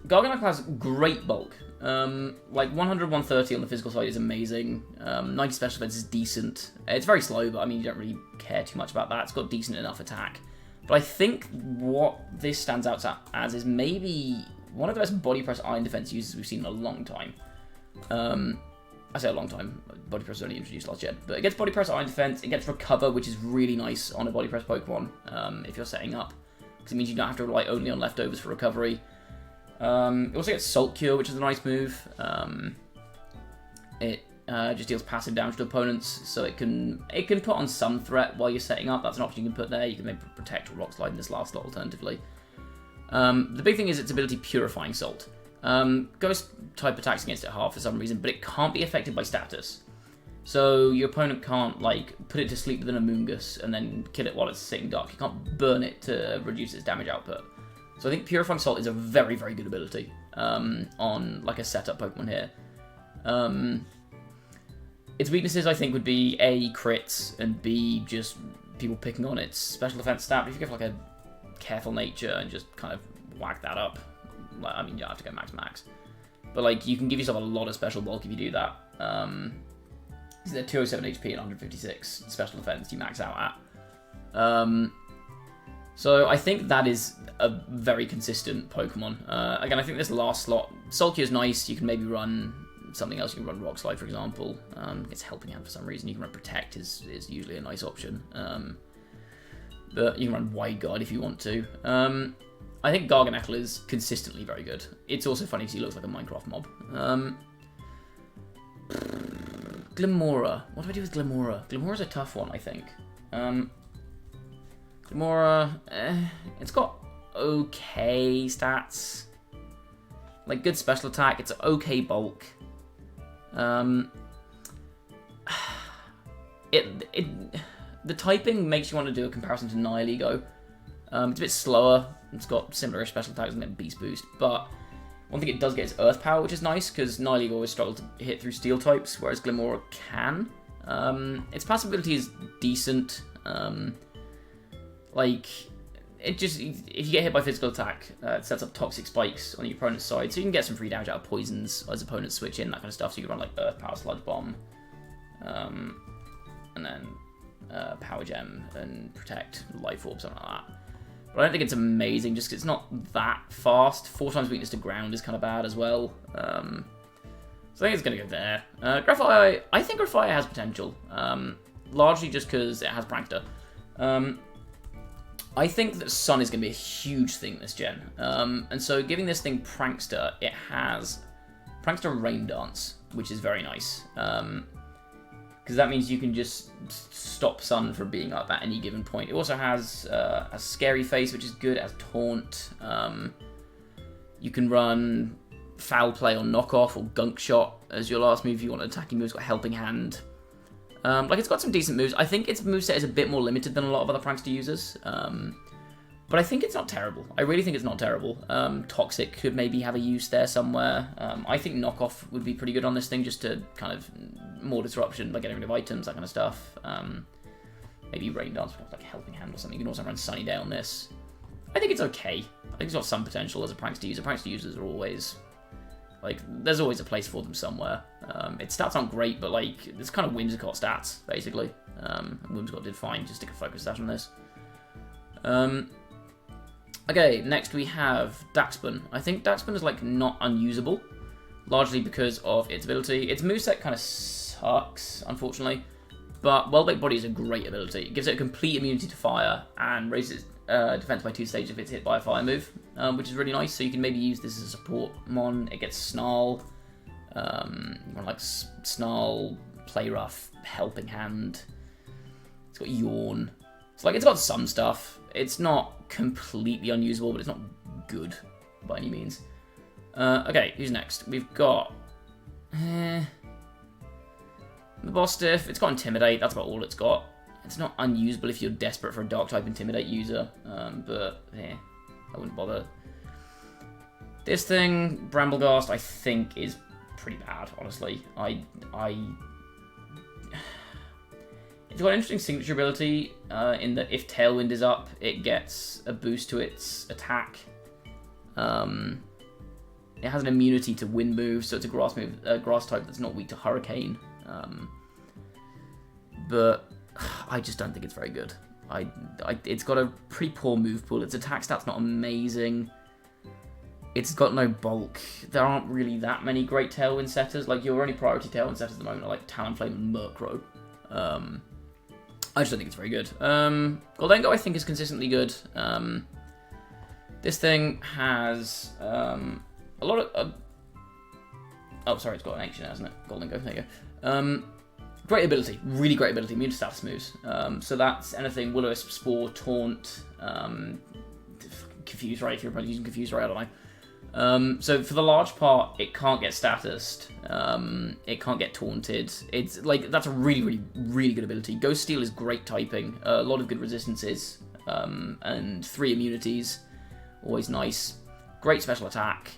Garganacl has great bulk. Like 100, 130 on the physical side is amazing. 90 special defense is decent. It's very slow, but I mean, you don't really care too much about that. It's got decent enough attack. But I think what this stands out as is maybe one of the best body press iron defense users we've seen in a long time. I say a long time. Body press was only introduced last gen. But it gets body press iron defense. It gets recover, which is really nice on a body press Pokemon if you're setting up. Because it means you don't have to rely only on leftovers for recovery. It also gets Salt Cure, which is a nice move. It just deals passive damage to opponents, so it can put on some threat while you're setting up. That's an option you can put there. You can maybe protect or Rock Slide in this last slot alternatively. The big thing is its ability Purifying Salt. Ghost type attacks against it hard for some reason, but it can't be affected by status. So your opponent can't like put it to sleep with an Amoonguss and then kill it while it's sitting duck. You can't burn it to reduce its damage output. So I think Purifying Salt is a very, very good ability on like a setup Pokemon here. Its weaknesses I think would be A, crits, and B, just people picking on its special defense stat. But if you give like a careful nature and just kind of whack that up, like, I mean you don't have to go max, but like you can give yourself a lot of special bulk if you do that. They're 207 HP and 156 special defense you max out at. So I think that is a very consistent Pokemon. Again, I think this last slot, Sulky is nice. You can maybe run something else. You can run Rock Slide, for example. It's Helping Hand for some reason. You can run Protect is usually a nice option. But you can run Wide Guard if you want to. I think Garganacl is consistently very good. It's also funny because he looks like a Minecraft mob. Glamora. What do I do with Glamora? Glamora's a tough one, I think. Glamora, it's got okay stats. Like, good special attack. It's okay bulk. The typing makes you want to do a comparison to Nihilego. It's a bit slower. It's got similar special attacks and Beast Boost, but one thing it does get is Earth Power, which is nice, because Nihilego always struggles to hit through Steel types, whereas Glamora can. Its passive ability is decent. Like, it just, if you get hit by physical attack, it sets up toxic spikes on your opponent's side, so you can get some free damage out of poisons as opponents switch in, that kind of stuff, so you can run like Earth Power, Sludge Bomb, and then Power Gem and Protect, Life Orb, something like that. But I don't think it's amazing, just because it's not that fast. 4 times weakness to ground is kind of bad as well. So I think it's going to go there. Grafire, I think Grafire has potential, largely just because it has Prankster. I think that Sun is going to be a huge thing this gen. And so giving this thing Prankster, it has Prankster Rain Dance, which is very nice. Because that means you can just stop Sun from being up at any given point. It also has a Scary Face, which is good. It has Taunt. You can run Foul Play or Knockoff or Gunk Shot as your last move if you want an attacking move. It's got Helping Hand. Like, it's got some decent moves. I think its moveset is a bit more limited than a lot of other Prankster users. But I think it's not terrible. I really think it's not terrible. Toxic could maybe have a use there somewhere. I think Knockoff would be pretty good on this thing, just to kind of more disruption by getting rid of items, that kind of stuff. Maybe Rain Dance, like Helping Hand or something. You can also run Sunny Day on this. I think it's okay. I think it's got some potential as a Prankster user. Prankster users are always, like, there's always a place for them somewhere. Its stats aren't great, but, like, it's kind of Whimsicott stats, basically. Whimsicott did fine. Just stick a focus stat on this. Okay, next we have Daxpun. I think Daxpun is, like, not unusable, largely because of its ability. Its moveset kind of sucks, unfortunately, but Well-Baked Body is a great ability. It gives it a complete immunity to fire and raises defense by 2 stages if it's hit by a fire move, which is really nice, so you can maybe use this as a support mon. It gets Snarl, you want like Snarl, Play Rough, Helping Hand. It's got Yawn. So, like, it's got some stuff. It's not completely unusable, but it's not good by any means. Okay, who's next? We've got the Boss Stiff. It's got Intimidate. That's about all it's got. It's not unusable if you're desperate for a Dark-type Intimidate user, but I wouldn't bother. This thing, Brambleghast, I think is pretty bad, honestly. It's got an interesting signature ability in that if Tailwind is up, it gets a boost to its attack. It has an immunity to wind moves, so it's a grass move, grass type that's not weak to Hurricane. But I just don't think it's very good. It's got a pretty poor move pool. Its attack stat's not amazing. It's got no bulk. There aren't really that many great Tailwind setters. Like, your only priority Tailwind setters at the moment are like Talonflame and Murkrow. I just don't think it's very good. Gholdengo, I think, is consistently good. This thing has a lot of... oh, sorry, it's got an H in it, hasn't it? Gholdengo, there you go. Great ability, really great ability, immune to status moves. So that's anything Will-O-Wisp, Spore, Taunt, Confuse Ray, if you're using Confuse Ray, I don't know. So for the large part, it can't get statused, it can't get taunted. It's like, that's a really, really, really good ability. Ghost Steel is great typing, a lot of good resistances, and 3 immunities, always nice. Great special attack,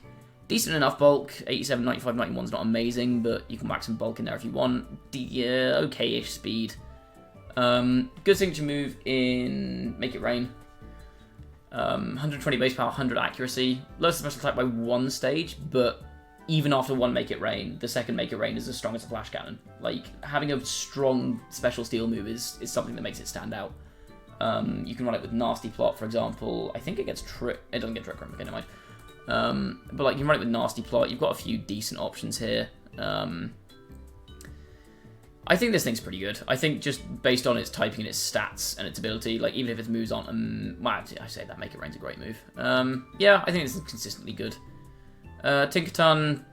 decent enough bulk, 87, 95, 91 is not amazing, but you can whack some bulk in there if you want. Okay-ish speed. Good signature move in Make It Rain. 120 base power, 100 accuracy. Lowest special attack by 1 stage, but even after 1 Make It Rain, the second Make It Rain is as strong as a Flash Cannon. Like, having a strong special steel move is something that makes it stand out. You can run it with Nasty Plot, for example. I think it gets Trick... It doesn't get Trick Room, okay, never mind. But, like, you can run it with Nasty Plot. You've got a few decent options here. I think this thing's pretty good. I think just based on its typing and its stats and its ability, like even if its moves aren't, well, I say that Make It Rain's a great move. Yeah, I think this is consistently good. Tinkerton,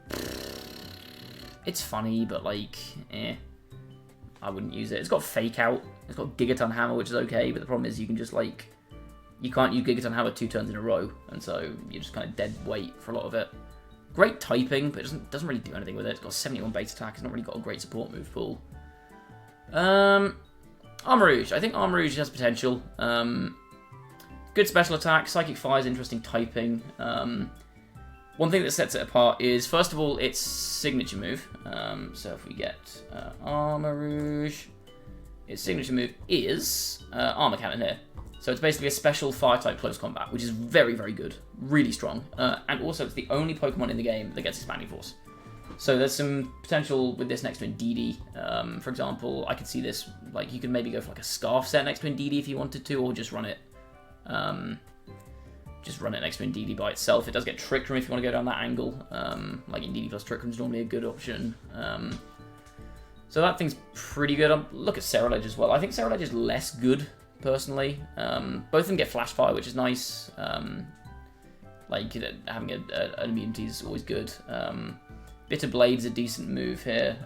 it's funny, but like, I wouldn't use it. It's got Fake Out. It's got Gigaton Hammer, which is okay, but the problem is you can just like, you can't use Gigaton Hammer 2 turns in a row, and so you're just kind of dead weight for a lot of it. Great typing, but it doesn't really do anything with it. It's got 71 base attack. It's not really got a great support move pool. Armorouge. I think Armorouge has potential. Good special attack. Psychic Fire is interesting typing. One thing that sets it apart is, first of all, its signature move. So if we get Armorouge, its signature move is Armor Cannon here. So it's basically a special Fire-type close combat, which is very, very good. Really strong. And also, it's the only Pokemon in the game that gets Expanding Force. So there's some potential with this next to Indeedee. For example, I could see this, like, you could maybe go for like a Scarf set next to Indeedee if you wanted to, or just run it next to Indeedee by itself. It does get Trick Room if you want to go down that angle. Like Indeedee plus Trick Room is normally a good option. So that thing's pretty good. Look at Cerulege as well. I think Cerulege is less good, personally. Both of them get Flash Fire, which is nice. Like, having an immunity is always good. Bitter Blade's a decent move here.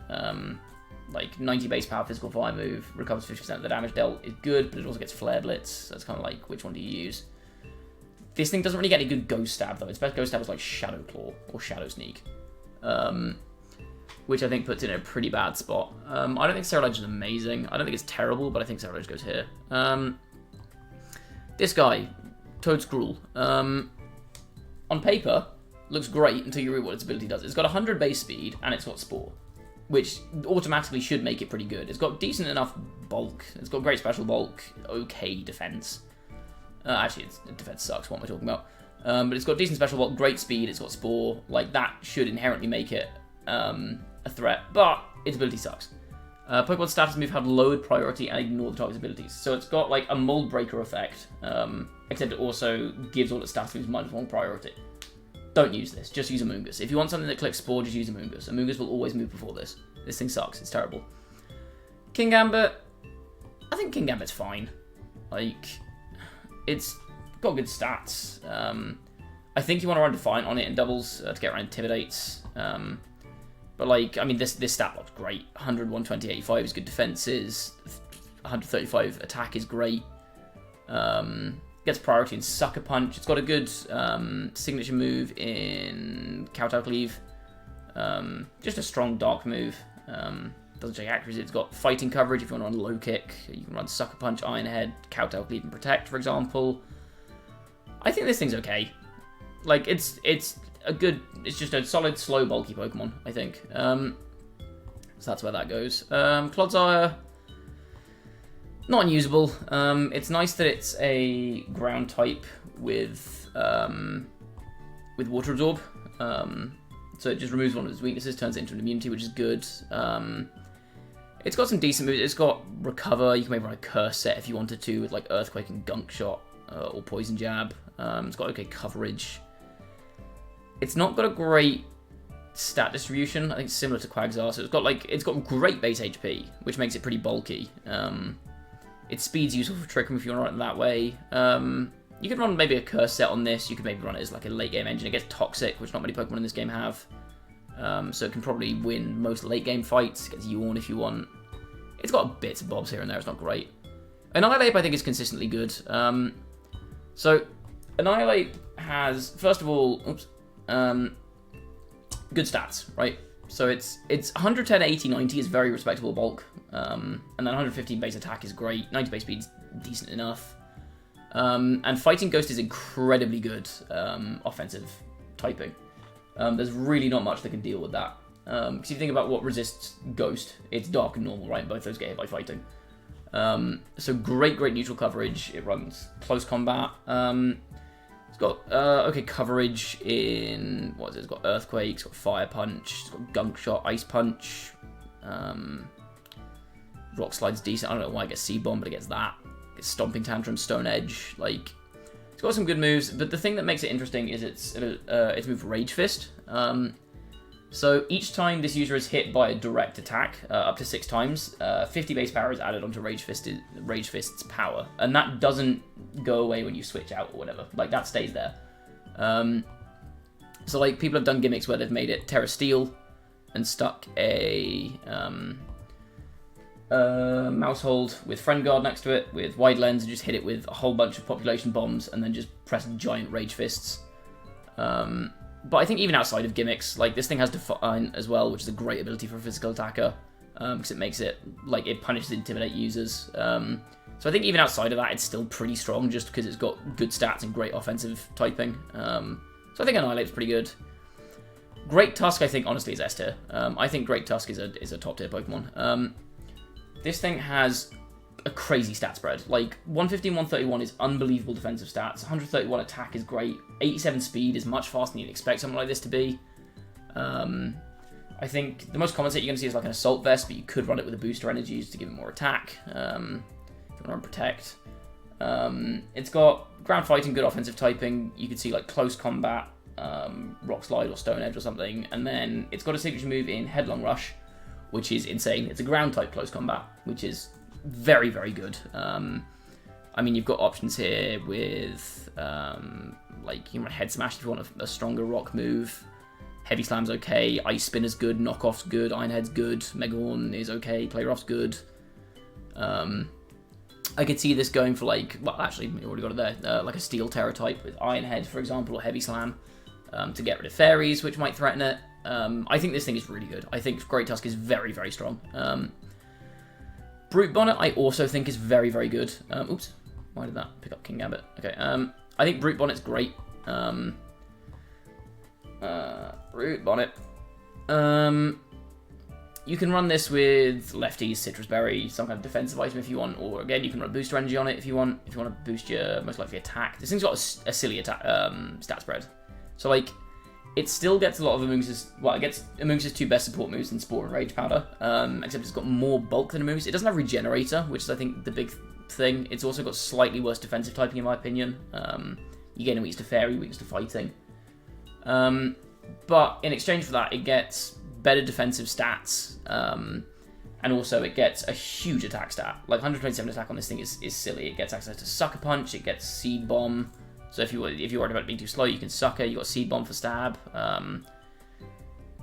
Like 90 base power physical fire move, recovers 50% of the damage dealt is good, but it also gets Flare Blitz. So it's kind of like, which one do you use? This thing doesn't really get any good Ghost Stab though. Its best Ghost Stab is like Shadow Claw or Shadow Sneak, which I think puts it in a pretty bad spot. I don't think Cerulege is amazing. I don't think it's terrible, but I think Cerulege goes here. This guy, Toadscruel, on paper looks great until you read what its ability does. It's got 100 base speed and it's got Spore, which automatically should make it pretty good. It's got decent enough bulk. It's got great special bulk, okay defense. Actually, its defense sucks, what am I talking about? But it's got decent special bulk, great speed, it's got Spore. Like, that should inherently make it a threat, but its ability sucks. Pokemon status move have lowered priority and ignore the target's abilities. So it's got like a Mold Breaker effect, except it also gives all its status moves -1 priority. Don't use this, just use Amoonguss. If you want something that clicks Spore, just use Amoonguss. Amoonguss will always move before this. This thing sucks, it's terrible. Kingambit, I think Kingambit's fine. Like, it's got good stats. I think you want to run Defiant on it in doubles to get around Intimidates. But like, I mean, this stat block's great. 100, 120, 85 is good defenses. 135 attack is great. Gets priority in Sucker Punch. It's got a good signature move in Kowtow Cleave. Just a strong dark move. Doesn't check accuracy. It's got fighting coverage if you want to run Low Kick. You can run Sucker Punch, Iron Head, Kowtow Cleave, and Protect, for example. I think this thing's okay. Like, it's just a solid, slow, bulky Pokemon, I think. So that's where that goes. Clodsire, not unusable. It's nice that it's a ground type with Water Absorb. So it just removes one of its weaknesses, turns it into an immunity, which is good. It's got some decent moves. It's got Recover. You can maybe run a Curse set if you wanted to, with like Earthquake and Gunk Shot or Poison Jab. It's got okay coverage. It's not got a great stat distribution. I think it's similar to Quagsire. So it's got great base HP, which makes it pretty bulky. Its speed's useful for Trick Room if you want to run it that way. You could run maybe a Curse set on this. You could maybe run it as like a late game engine. It gets Toxic, which not many Pokemon in this game have. So it can probably win most late game fights. It gets Yawn if you want. It's got bits and bobs here and there. It's not great. Annihilate, I think, is consistently good. So Annihilate has, first of all, good stats, right? So it's 110, 80, 90 is very respectable bulk. And then 115 base attack is great. 90 base speed's decent enough. And Fighting Ghost is incredibly good offensive typing. There's really not much that can deal with that. Because if you think about what resists Ghost, it's Dark and Normal, right? Both those get hit by Fighting. So great neutral coverage. It runs close combat. It's got okay coverage in, what is it? It's got Earthquake, it's got Fire Punch, it's got Gunk Shot, Ice Punch. Rock Slide's decent. I don't know why it gets Seed Bomb, but it gets that. It gets Stomping Tantrum, Stone Edge. Like, it's got some good moves, but the thing that makes it interesting is its move Rage Fist. So each time this user is hit by a direct attack, up to 6 times, 50 base power is added onto Rage Fist's power. And that doesn't go away when you switch out or whatever. Like, that stays there. So, like, people have done gimmicks where they've made it Terra Steel and stuck a Mousehold with Friend Guard next to it, with Wide Lens, and just hit it with a whole bunch of population bombs, and then just press giant Rage Fists. But I think even outside of gimmicks, like, this thing has Define as well, which is a great ability for a physical attacker, because it makes it, like, it punishes Intimidate users. So I think even outside of that, it's still pretty strong, just because it's got good stats and great offensive typing. So I think Annihilape's pretty good. Great Tusk, I think, honestly, is S tier. I think Great Tusk is a top tier Pokemon. This thing has a crazy stat spread. Like, 115, 131 is unbelievable defensive stats. 131 attack is great. 87 speed is much faster than you'd expect something like this to be. I think the most common set you're going to see is like an Assault Vest, but you could run it with a Booster Energies to give it more attack. If you want to run Protect. It's got Ground Fighting, good offensive typing. You could see like Close Combat, Rock Slide or Stone Edge or something. And then it's got a signature move in Headlong Rush, which is insane. It's a ground type Close Combat, which is very, very good. I mean, you've got options here with, like, you can run Head Smash if you want a stronger rock move. Heavy Slam's okay. Ice Spin is good. Knockoff's good. Iron Head's good. Megahorn is okay. Play Rough's good. I could see this going for, like, well, actually, we already got it there. Like a Steel Terror type with Iron Head, for example, or Heavy Slam to get rid of fairies, which might threaten it. I think this thing is really good. I think Great Tusk is very, very strong. Brute Bonnet, I also think is very, very good. Oops, why did that pick up King Gambit? Okay, I think Brute Bonnet's great. Brute Bonnet. You can run this with Lefties, Citrus Berry, some kind of defensive item if you want, or again, you can run Booster Energy on it if you want to boost your most likely attack. This thing's got a silly attack stat spread. So, like, it still gets a lot of Amoonguss's, well, it gets Amoonguss's 2 best support moves in Spore and Rage Powder, except it's got more bulk than Amoonguss. It doesn't have Regenerator, which is, I think, the big thing. It's also got slightly worse defensive typing, in my opinion. You gain a weakness to Fairy, weakness to Fighting. But in exchange for that, it gets better defensive stats, and also it gets a huge attack stat. Like, 127 attack on this thing is silly. It gets access to Sucker Punch, it gets Seed Bomb. So if you're worried about being too slow, you can Sucker. You got Seed Bomb for stab.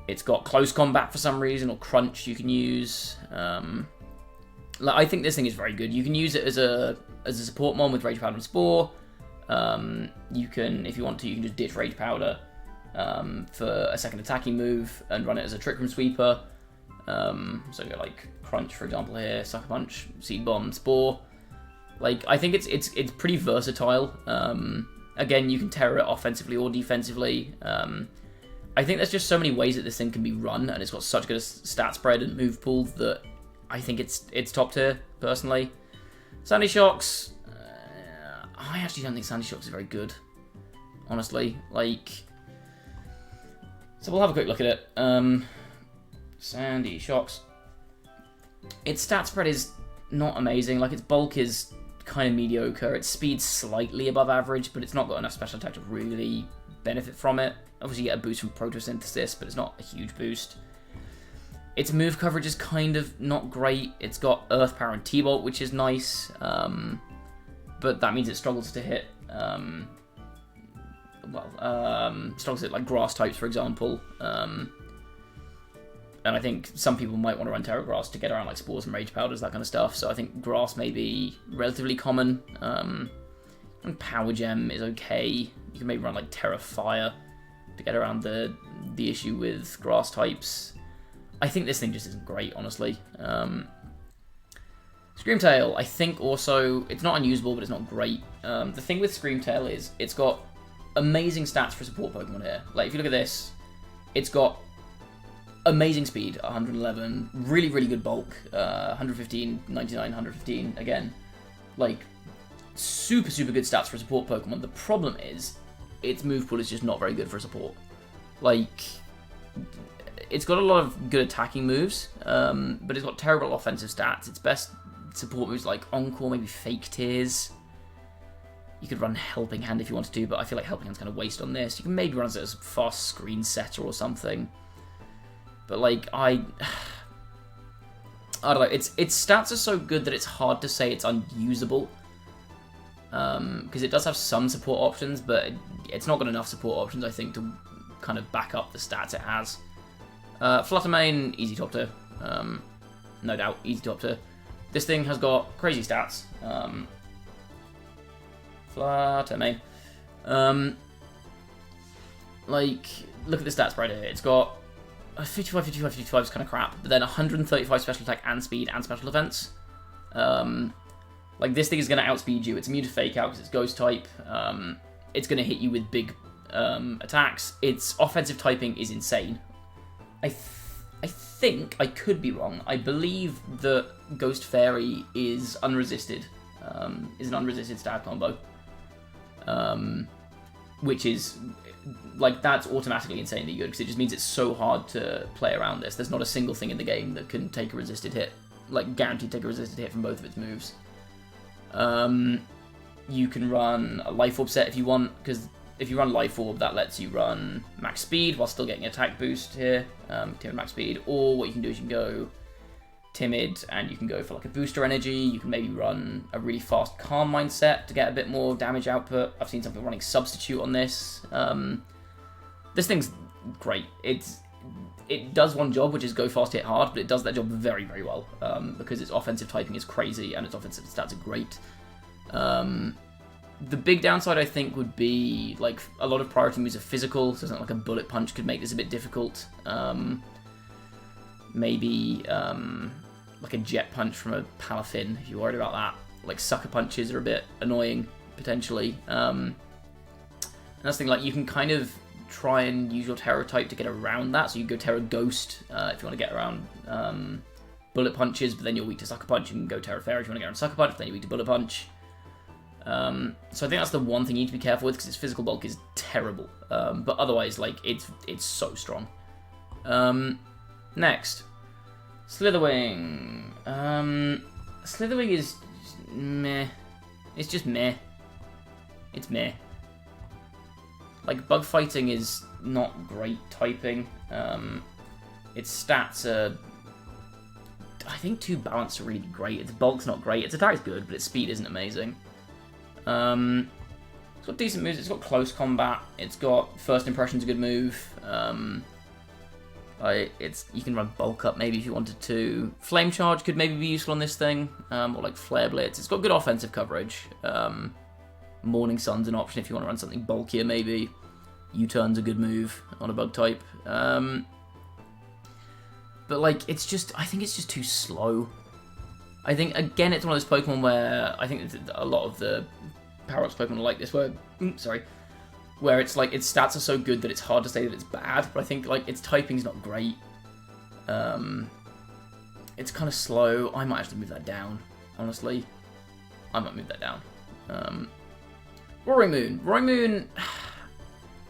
It's got Close Combat for some reason, or Crunch you can use. Like, I think this thing is very good. You can use it as a support mon with Rage Powder and Spore. You can, if you want to, you can just ditch Rage Powder for a second attacking move and run it as a Trick Room Sweeper. So you got like Crunch, for example, here, Sucker Punch, Seed Bomb, Spore. Like, I think it's pretty versatile. Again, you can terror it offensively or defensively. I think there's just so many ways that this thing can be run, and it's got such good stat spread and move pool that I think it's top tier, personally. Sandy Shocks, I actually don't think Sandy Shocks is very good, honestly. Like, so we'll have a quick look at it. Sandy Shocks. Its stat spread is not amazing. Like, its bulk is kind of mediocre. Its speed's slightly above average, but it's not got enough special attack to really benefit from it. Obviously, you get a boost from Photosynthesis, but it's not a huge boost. Its move coverage is kind of not great. It's got Earth Power and T-Bolt, which is nice, but that means it struggles to hit, struggles to hit, like, grass types, for example. And I think some people might want to run Terra Grass to get around, like, Spores and Rage Powders, that kind of stuff. So I think Grass may be relatively common. And Power Gem is okay. You can maybe run, like, Terra Fire to get around the issue with Grass types. I think this thing just isn't great, honestly. Screamtail, I think also, it's not unusable, but it's not great. The thing with Screamtail is it's got amazing stats for support Pokemon here. Like, if you look at this, it's got amazing speed, 111, really, really good bulk, 115, 99, 115, again. Like, super, super good stats for support Pokemon. The problem is, its move pool is just not very good for support. Like, it's got a lot of good attacking moves, but it's got terrible offensive stats. Its best support moves like Encore, maybe Fake Tears. You could run Helping Hand if you wanted to, but I feel like Helping Hand's kind of waste on this. You can maybe run it as a fast Screen Setter or something. But, like, I don't know. Its stats are so good that it's hard to say it's unusable. Because it does have some support options, but it's not got enough support options, I think, to kind of back up the stats it has. Flutter main, easy top tier. No doubt, easy top tier. This thing has got crazy stats. Flutter main. Like, look at the stats right here. It's got 55, 55, 55 is kind of crap, but then 135 special attack and speed and special defense. Like, this thing is going to outspeed you. It's immune to fake out because it's ghost type. It's going to hit you with big attacks. Its offensive typing is insane. I think, I could be wrong, I believe that Ghost Fairy is unresisted, is an unresisted stat combo, which is, like, that's automatically insanely good, because it just means it's so hard to play around this. There's not a single thing in the game that can take a resisted hit, like, guaranteed take a resisted hit from both of its moves. You can run a Life Orb set if you want, because if you run Life Orb, that lets you run max speed while still getting attack boost here, timid max speed, or what you can do is you can go timid and you can go for like a booster energy. You can maybe run a really fast calm mindset to get a bit more damage output. I've seen some people running substitute on this. This thing's great. It does one job, which is go fast, hit hard, but it does that job very, very well, because its offensive typing is crazy and its offensive stats are great. The big downside, I think, would be, like, a lot of priority moves are physical, so something like a bullet punch could make this a bit difficult. Maybe, like a jet punch from a Palafin, if you're worried about that. Like, sucker punches are a bit annoying, potentially. And that's the thing, like, you can kind of try and use your Terror type to get around that, so you go Terror Ghost if you want to get around bullet punches, but then you're weak to sucker punch. You can go Terror Fairy if you want to get around sucker punch, but then you're weak to bullet punch. So I think that's the one thing you need to be careful with, because its physical bulk is terrible. But otherwise, like, it's so strong. Next, Slitherwing. Slitherwing is meh. It's just meh. It's meh. Like, bug fighting is not great typing. Its stats are, I think, too balanced to really be great. Its bulk's not great. Its attack's good, but its speed isn't amazing. It's got decent moves. It's got close combat. It's got first impression's a good move. You can run bulk up maybe if you wanted to. Flame charge could maybe be useful on this thing, or like flare blitz. It's got good offensive coverage. Morning Sun's an option if you want to run something bulkier maybe. U-turn's a good move on a bug type. But like, I think it's just too slow. I think, again, it's one of those Pokemon where I think a lot of the Paradox Pokemon are like this, where it's like its stats are so good that it's hard to say that it's bad, but I think, like, its typing's not great. It's kind of slow. I might actually move that down, honestly. I might move that down. Roaring Moon. Roaring Moon,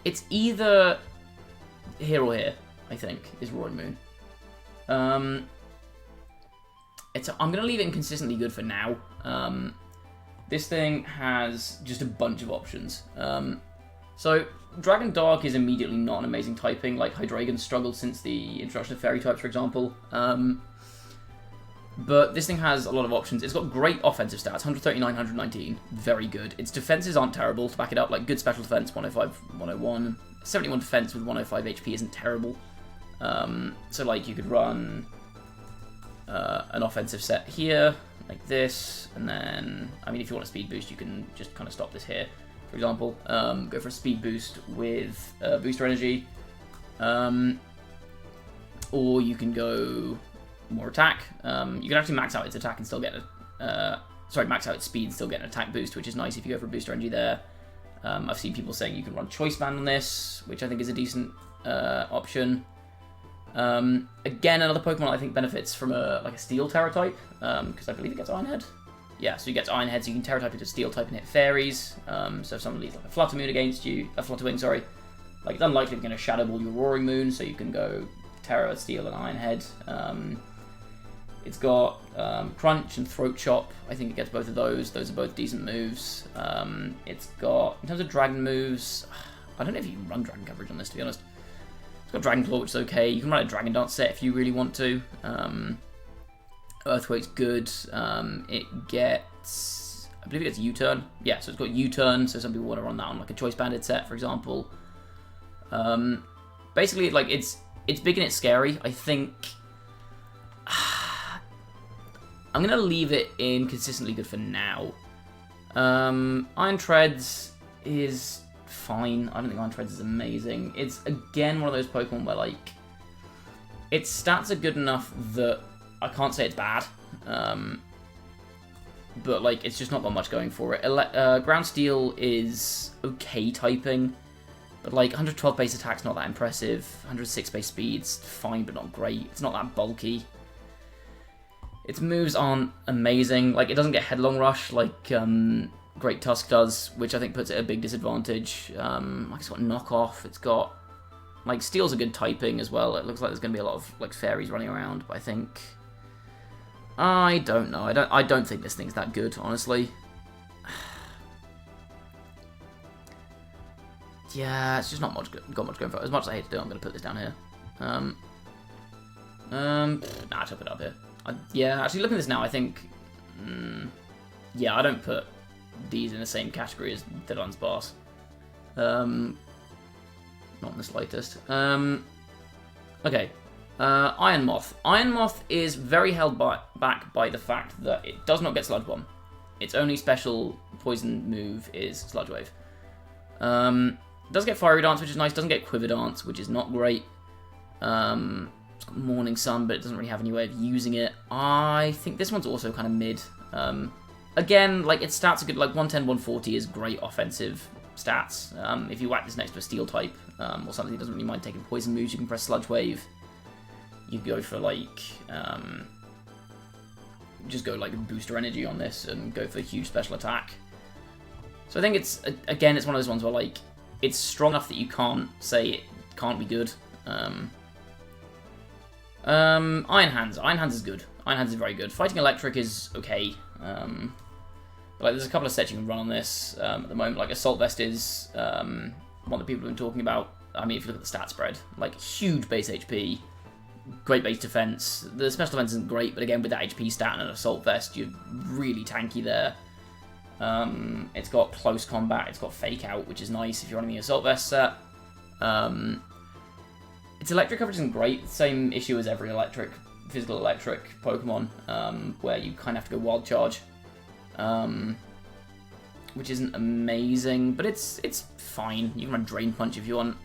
it's either here or here, I think, is Roaring Moon. I'm going to leave it inconsistently good for now. This thing has just a bunch of options. So, Dragon Dark is immediately not an amazing typing. Like, Hydreigon's struggled since the introduction of Fairy types, for example. But this thing has a lot of options. It's got great offensive stats, 139, 119, very good. Its defenses aren't terrible, to back it up, like good special defense, 105, 101. 71 defense with 105 HP isn't terrible. So, like, you could run an offensive set here, like this, and then, I mean, if you want a speed boost, you can just kind of stop this here, for example. Go for a speed boost with booster energy, or you can go more attack. You can actually max out its attack and still get max out its speed and still get an attack boost, which is nice if you go for a booster energy there. I've seen people saying you can run Choice Band on this, which I think is a decent option. Again, another Pokemon I think benefits from a Steel Terror type, because I believe it gets Iron Head. Yeah, so you get Iron Head, so you can Terror type into Steel type and hit Fairies. So if someone leads like a Flutter Moon against you, a Flutter Wing, sorry, like, it's unlikely you're going to Shadow Ball your Roaring Moon, so you can go Terror, Steel, and Iron Head. It's got Crunch and Throat Chop. I think it gets both of those. Those are both decent moves. It's got, in terms of Dragon moves, I don't know if you can run Dragon coverage on this, to be honest. It's got Dragon Claw, which is okay. You can run a Dragon Dance set if you really want to. Earthquake's good. It gets... I believe it gets U-Turn. Yeah, so it's got U-Turn, so some people want to run that on like a Choice Banded set, for example. Basically, like, it's big and it's scary. I think... I'm going to leave it in consistently good for now. Iron Treads is fine. I don't think Iron Treads is amazing. It's, again, one of those Pokemon where, like, its stats are good enough that I can't say it's bad. But, like, it's just not got much going for it. Ground Steel is okay typing. But, like, 112 base attack's not that impressive. 106 base speed's fine, but not great. It's not that bulky. Its moves aren't amazing. Like, it doesn't get Headlong Rush like Great Tusk does, which I think puts it at a big disadvantage. Like, it's got Knockoff. It's got... Like, Steel's a good typing as well. It looks like there's going to be a lot of, like, fairies running around, but I think... I don't know. I don't think this thing's that good, honestly. Yeah, it's just not got much going for it. As much as I hate to do it, I'm going to put this down here. Nah, I'll put it up here. Yeah, actually, looking at this now, I think... yeah, I don't put these in the same category as the Dunsparce. Not in the slightest. Okay. Iron Moth. Iron Moth is very held back by the fact that it does not get Sludge Bomb. Its only special poison move is Sludge Wave. It does get Fiery Dance, which is nice. Doesn't get Quiver Dance, which is not great. It's got Morning Sun, but it doesn't really have any way of using it. I think this one's also kind of mid. Again, like, its stats are good. Like, 110, 140 is great offensive stats. If you whack this next to a Steel type, or something that doesn't really mind taking poison moves, you can press Sludge Wave. You go for, like, just go, like, booster energy on this and go for a huge special attack. So I think it's, again, it's one of those ones where, like, it's strong enough that you can't say it can't be good. Iron Hands. Iron Hands is good. Iron Hands is very good. Fighting Electric is okay. But, like, there's a couple of sets you can run on this at the moment. Like, Assault Vest is one that people have been talking about. I mean, if you look at the stat spread, like, huge base HP, great base defense. The special defense isn't great, but again, with that HP stat and an Assault Vest, you're really tanky there. It's got Close Combat, it's got Fake Out, which is nice if you're running the Assault Vest set. Its electric coverage isn't great, same issue as every physical electric Pokemon, where you kind of have to go Wild Charge, which isn't amazing, but it's fine. You can run Drain Punch if you want.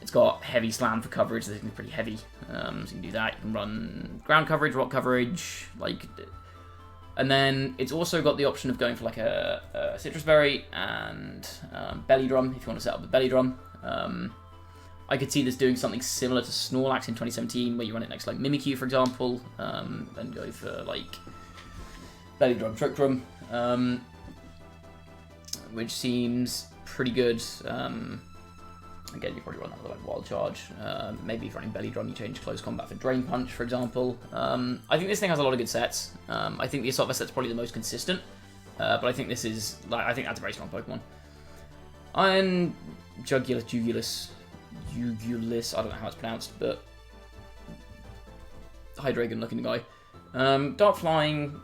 It's got Heavy Slam for coverage, so it's pretty heavy, so you can do that. You can run Ground Coverage, Rock Coverage, like... And then it's also got the option of going for like a Citrus Berry and Belly Drum, if you want to set up a Belly Drum. I could see this doing something similar to Snorlax in 2017, where you run it next to like Mimikyu, for example, and go for like Belly Drum, Trick Drum, which seems pretty good. Again, you probably run that with like Wild Charge. Maybe if you're running Belly Drum, you change Close Combat for Drain Punch, for example. I think this thing has a lot of good sets. I think the Assault Vest set's probably the most consistent, but I think this is, like, I think that's a very strong Pokemon. Iron Jugulus, I don't know how it's pronounced, but Hydreigon looking guy. Dark Flying,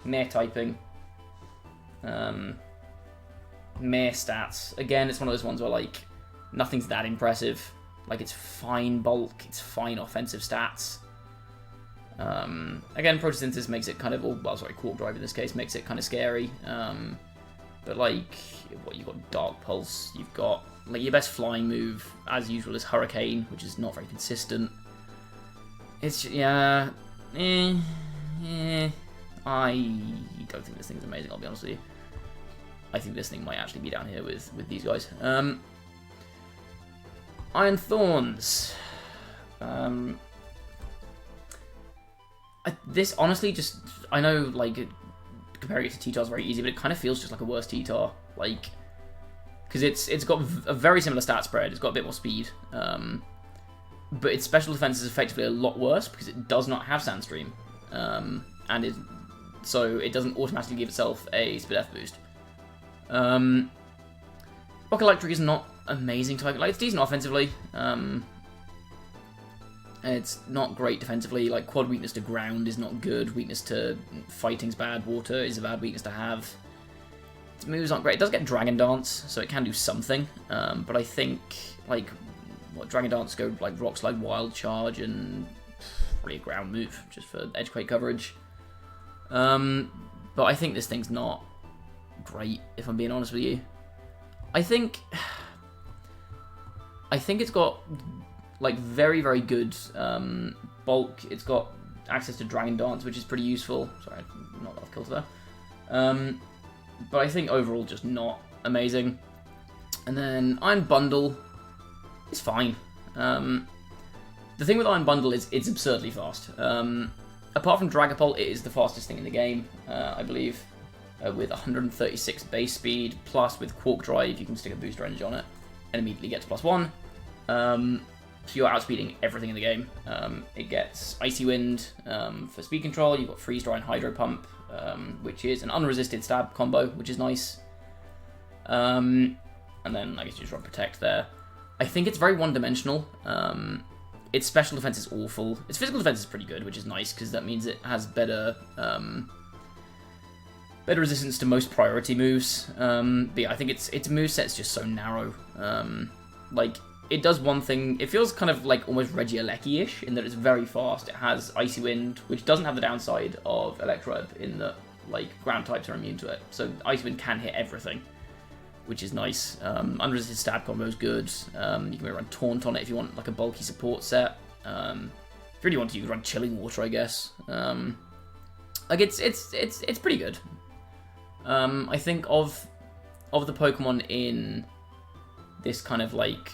meh typing. Meh stats. Again, it's one of those ones where, like, nothing's that impressive. Like, it's fine bulk, it's fine offensive stats. Again, Photosynthesis makes it kind of, Quark Drive in this case, makes it kind of scary. But, like, what, you've got Dark Pulse, you've got, like, your best flying move, as usual, is Hurricane, which is not very consistent. It's, yeah, I don't think this thing's amazing, I'll be honest with you. I think this thing might actually be down here with these guys. Iron Thorns. This honestly just, I know, like, comparing it to T-Tar is very easy, but it kind of feels just like a worse T-Tar, like, because it's got a very similar stat spread. It's got a bit more speed, but its special defense is effectively a lot worse because it does not have Sandstream, so it doesn't automatically give itself a Speed F boost. Rock Electric is not amazing type. Like, it's decent offensively. It's not great defensively. Like, quad weakness to ground is not good. Weakness to fighting's bad. Water is a bad weakness to have. Its moves aren't great. It does get Dragon Dance, so it can do something. But I think, like, what Dragon Dance go, like, Rock Slide, Wild Charge, and probably a ground move, just for Edgequake coverage. But I think this thing's not great, if I'm being honest with you. I think it's got, like, very, very good bulk. It's got access to Dragon Dance, which is pretty useful. Sorry, not off kilter there. But I think overall just not amazing. And then Iron Bundle is fine. The thing with Iron Bundle is it's absurdly fast. Apart from Dragapult, it is the fastest thing in the game, I believe. With 136 base speed, plus with Quark Drive, you can stick a booster energy on it and immediately get to +1. So you're outspeeding everything in the game. It gets Icy Wind for speed control. You've got Freeze Dry and Hydro Pump, which is an unresisted stab combo, which is nice. And then I guess you just run Protect there. I think it's very one-dimensional. Its special defense is awful. Its physical defense is pretty good, which is nice because that means it has better resistance to most priority moves. But yeah, I think its moveset's just so narrow. Like, it does one thing. It feels kind of like almost Regieleki-ish in that it's very fast. It has Icy Wind, which doesn't have the downside of Electroweb in that, like, ground types are immune to it. So Icy Wind can hit everything, which is nice. Unresisted stab combo is good. You can maybe run Taunt on it if you want, like, a bulky support set. If you really want to, you can run Chilling Water, I guess. Like, it's pretty good. I think of the Pokemon in this kind of, like,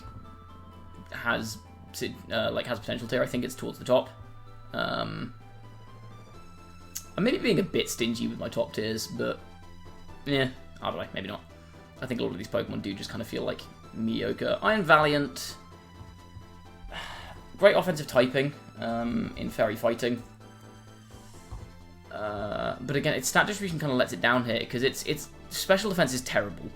has potential tier, I think it's towards the top. I'm maybe being a bit stingy with my top tiers, but yeah, I don't know, maybe not. I think a lot of these Pokemon do just kind of feel like mediocre. Iron Valiant, great offensive typing in Fairy Fighting. But again, its stat distribution kind of lets it down here, because its special defense is terrible.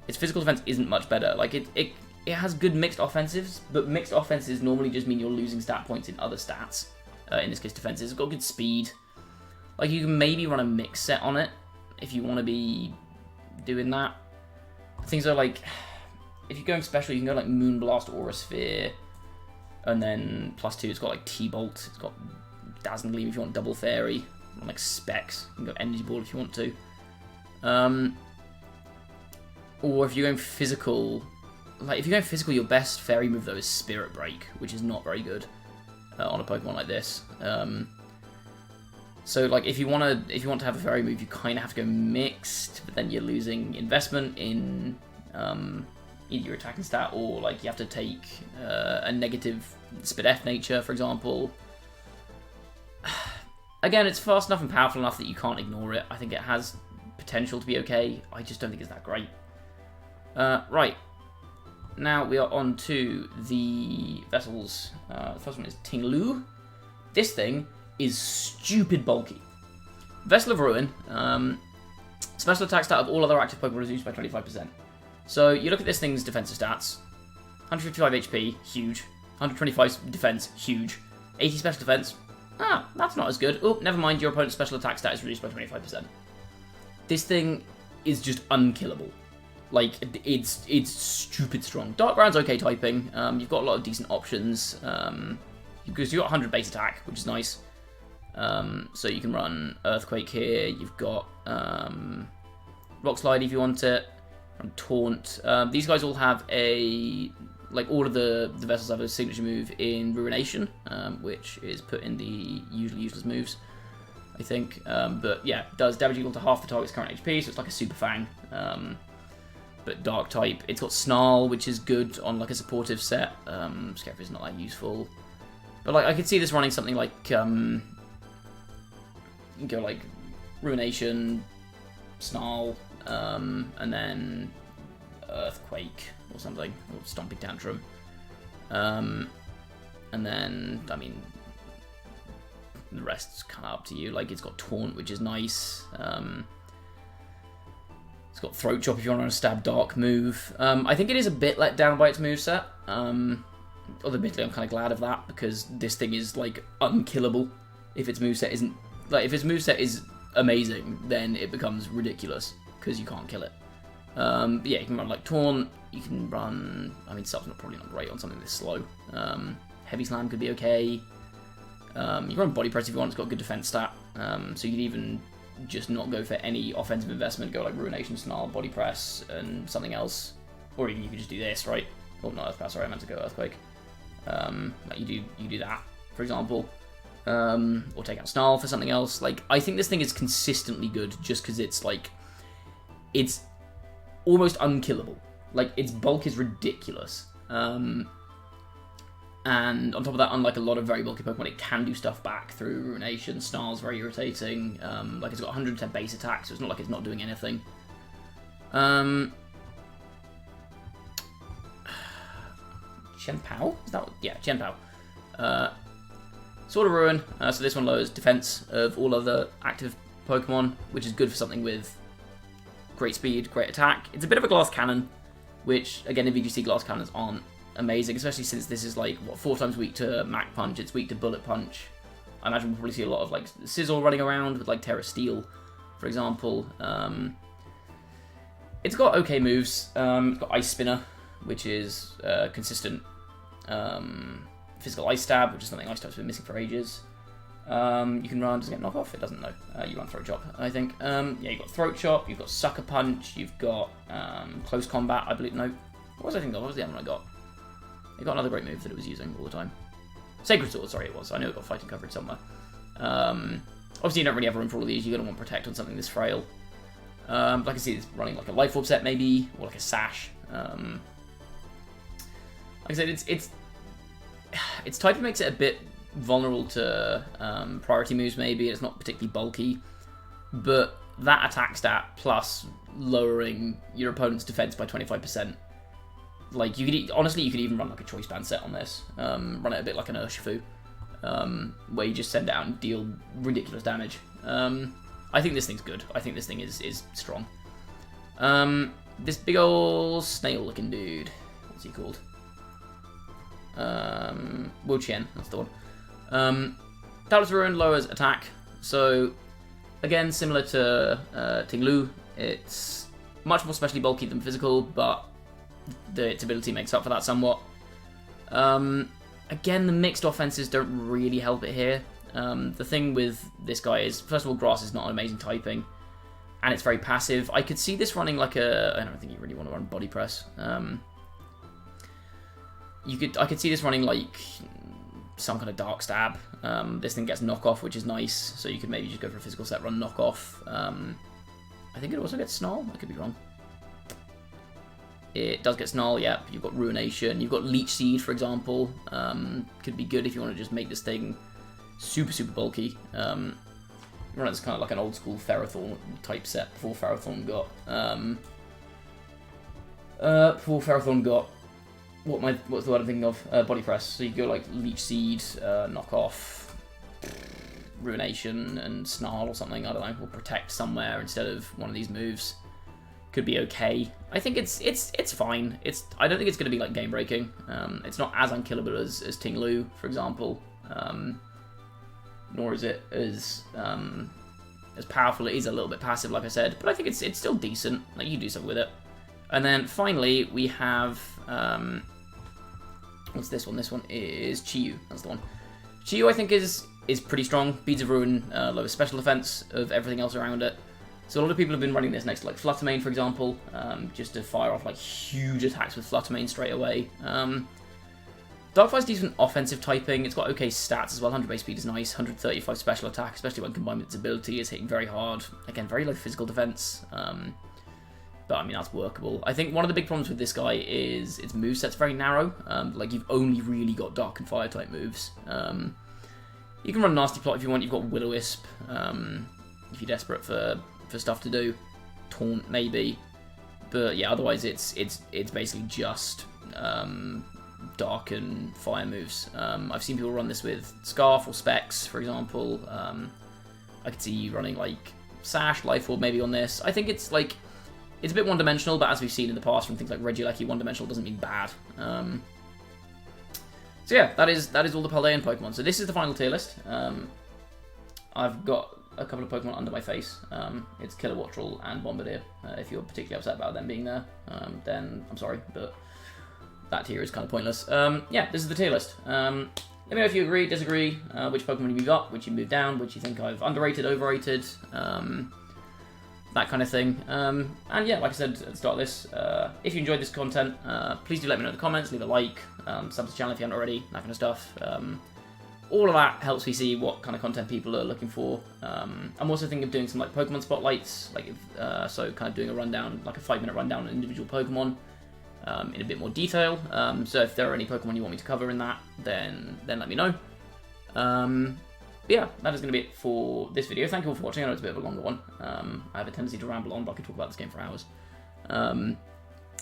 Its physical defense isn't much better. Like, it has good mixed offensives, but mixed offenses normally just mean you're losing stat points in other stats. In this case, defenses. It's got good speed. Like, you can maybe run a mix set on it if you want to be doing that. Things are like, if you're going special, you can go like Moonblast, Aura Sphere, and then +2, it's got like T-Bolt, it's got Dazzling Gleam if you want Double Fairy, and like Specs, you can go Energy Ball if you want to. Or if you're going physical, like, if you're going physical, your best fairy move though is Spirit Break, which is not very good on a Pokemon like this. So like, if you want to have a fairy move, you kind of have to go mixed, but then you're losing investment in either your attacking stat, or like you have to take a negative Spidef nature, for example. Again, it's fast enough and powerful enough that you can't ignore it. I think it has potential to be okay. I just don't think it's that great. Right. Now we are on to the vessels. The first one is Tinglu. This thing is stupid bulky. Vessel of Ruin. Special attack stat of all other active Pokemon reduced by 25%. So you look at this thing's defensive stats. 155 HP, huge. 125 defense, huge. 80 special defense. Ah, that's not as good. Oh, never mind, your opponent's special attack stat is reduced by 25%. This thing is just unkillable. Like, it's stupid strong. Dark Ground's okay typing. You've got a lot of decent options. Because you've got 100 base attack, which is nice. So you can run Earthquake here. You've got Rock Slide if you want it. Run Taunt. These guys all have a... Like, all of the vessels have a signature move in Ruination, which is put in the usually useless moves, I think. But yeah, does damage equal to half the target's current HP, so it's like a Super Fang. But Dark type. It's got Snarl, which is good on like a supportive set. Scarif is not that useful. But like, I could see this running something like, you can go like Ruination, Snarl, and then Earthquake or something, or Stomping Tantrum. And then, I mean, the rest's kind of up to you. Like, it's got Taunt, which is nice. It's got Throat Chop if you want to run a Stab Dark move. I think it is a bit let down by its moveset. Although admittedly I'm kind of glad of that, because this thing is, like, unkillable. If its moveset isn't... Like, if its moveset is amazing, then it becomes ridiculous, because you can't kill it. But yeah, you can run, like, Taunt. You can run... I mean, Sub's probably not great on something this slow. Heavy Slam could be okay. You can run Body Press if you want. It's got a good defense stat. So you could even just not go for any offensive investment. Go, like, Ruination, Snarl, Body Press, and something else. Or even you could just do this, right? Oh, no, Earthquake. Sorry, I meant to go Earthquake. Like, you do that, for example. Or take out Snarl for something else. Like, I think this thing is consistently good just because it's, like... It's almost unkillable. Like, its bulk is ridiculous. And on top of that, unlike a lot of very bulky Pokemon, it can do stuff back through Ruination. Snarl's very irritating. Like, it's got 110 base attack, so it's not like it's not doing anything. Chien-Pao? Is that what? Yeah, Chien-Pao. Sword of Ruin. So this one lowers defense of all other active Pokemon, which is good for something with great speed, great attack. It's a bit of a glass cannon, which, again, in VGC, glass cannons aren't amazing, especially since this is, like, what, 4 times weak to Mach Punch, it's weak to Bullet Punch. I imagine we'll probably see a lot of, like, Sizzle running around with, like, Terra Steel, for example. It's got okay moves. It's got Ice Spinner, which is consistent physical Ice Stab, which is something Ice Type's been missing for ages. You can run, does it get knockoff? It doesn't know. You run Throat Chop, I think. Yeah, you've got Throat Chop, you've got Sucker Punch, you've got Close Combat, I believe. No, what was I thinking of? What was the other one I got? It got another great move that it was using all the time. Sacred Sword, sorry, it was. I know it got fighting coverage somewhere. Obviously, you don't really have room for all of these. You're going to want Protect on something this frail. I can see this running like a Life Orb set, maybe, or like a Sash. Like I said, its typing makes it a bit vulnerable to priority moves, maybe. It's not particularly bulky. But that attack stat plus lowering your opponent's defense by 25%. Like, you could honestly, you could even run like a Choice Band set on this. Run it a bit like an Urshifu, where you just send it out and deal ridiculous damage. I think this thing's good. I think this thing is strong. This big ol' snail-looking dude. What's he called? Wuchien, that's the one. Tauros Ruin lowers attack. So, again, similar to Tinglu, it's much more specially bulky than physical, but its ability makes up for that somewhat. Again, the mixed offenses don't really help it here. The thing with this guy is, first of all, Grass is not an amazing typing, and it's very passive. I could see this running like a... I don't think you really want to run Body Press. I could see this running like some kind of Dark Stab. This thing gets Knockoff, which is nice, so you could maybe just go for a physical set, run Knockoff. I think it also gets Snarl. I could be wrong. It does get Snarl, yeah. You've got Ruination. You've got Leech Seed, for example. Could be good if you want to just make this thing super, super bulky. Run it as kind of like an old school Ferrothorn type set before Ferrothorn got... What's the word I'm thinking of? Body Press. So you go like Leech Seed, Knockoff, Ruination, and Snarl or something, I don't know. Or Protect somewhere instead of one of these moves. Could be okay. I think it's fine. I don't think it's going to be like game breaking. It's not as unkillable as Tinglu, for example. Nor is it as powerful. It is a little bit passive, like I said, but I think it's still decent. Like, you can do something with it. And then finally we have what's this one? This one is Chiyu. That's the one. Chiyu, I think, is pretty strong. Beads of Ruin lowers special defense of everything else around it. So a lot of people have been running this next to like Fluttermane, for example, just to fire off like huge attacks with Fluttermane straight away. Darkfire's decent offensive typing. It's got okay stats as well. 100 base speed is nice. 135 special attack, especially when combined with its ability. It's hitting very hard. Again, very low physical defense. But I mean, that's workable. I think one of the big problems with this guy is its moveset's very narrow. Like, you've only really got Dark and Fire type moves. You can run Nasty Plot if you want. You've got Will-O-Wisp if you're desperate for stuff to do. Taunt, maybe. But yeah, otherwise it's basically just Dark and Fire moves. I've seen people run this with Scarf or Specs, for example. I could see you running like Sash, Life Orb maybe on this. I think it's like... it's a bit one-dimensional, but as we've seen in the past from things like Regieleki, one-dimensional doesn't mean bad. So yeah, that is all the Paldean Pokemon. So this is the final tier list. I've got a couple of Pokemon under my face. It's Kilowattrel and Bombardier. If you're particularly upset about them being there, then I'm sorry, but that tier is kind of pointless. Yeah, this is the tier list. Let me know if you agree, disagree, which Pokemon you got, which you moved down, which you think I've underrated, overrated, that kind of thing. And yeah, like I said at the start of this, if you enjoyed this content, please do let me know in the comments, leave a like, sub to the channel if you haven't already, that kind of stuff. All of that helps me see what kind of content people are looking for. I'm also thinking of doing some like Pokemon spotlights, like so kind of doing a rundown, like a 5-minute rundown on individual Pokemon in a bit more detail. So if there are any Pokemon you want me to cover in that, then let me know. But yeah, that is going to be it for this video. Thank you all for watching. I know it's a bit of a longer one. I have a tendency to ramble on, but I could talk about this game for hours.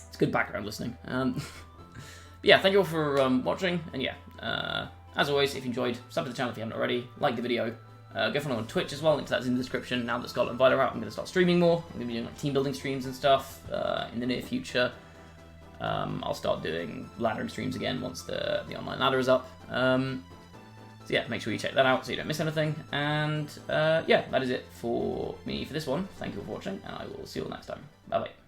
It's good background listening. But yeah, thank you all for watching, and yeah, as always, if you enjoyed, sub to the channel if you haven't already, like the video, go follow me on Twitch as well, link to that's in the description. Now that Scarlet and Violet are out, I'm going to start streaming more. I'm going to be doing like team building streams and stuff in the near future. I'll start doing laddering streams again once the online ladder is up. So yeah, make sure you check that out so you don't miss anything. And yeah, that is it for me for this one. Thank you all for watching, and I will see you all next time. Bye bye.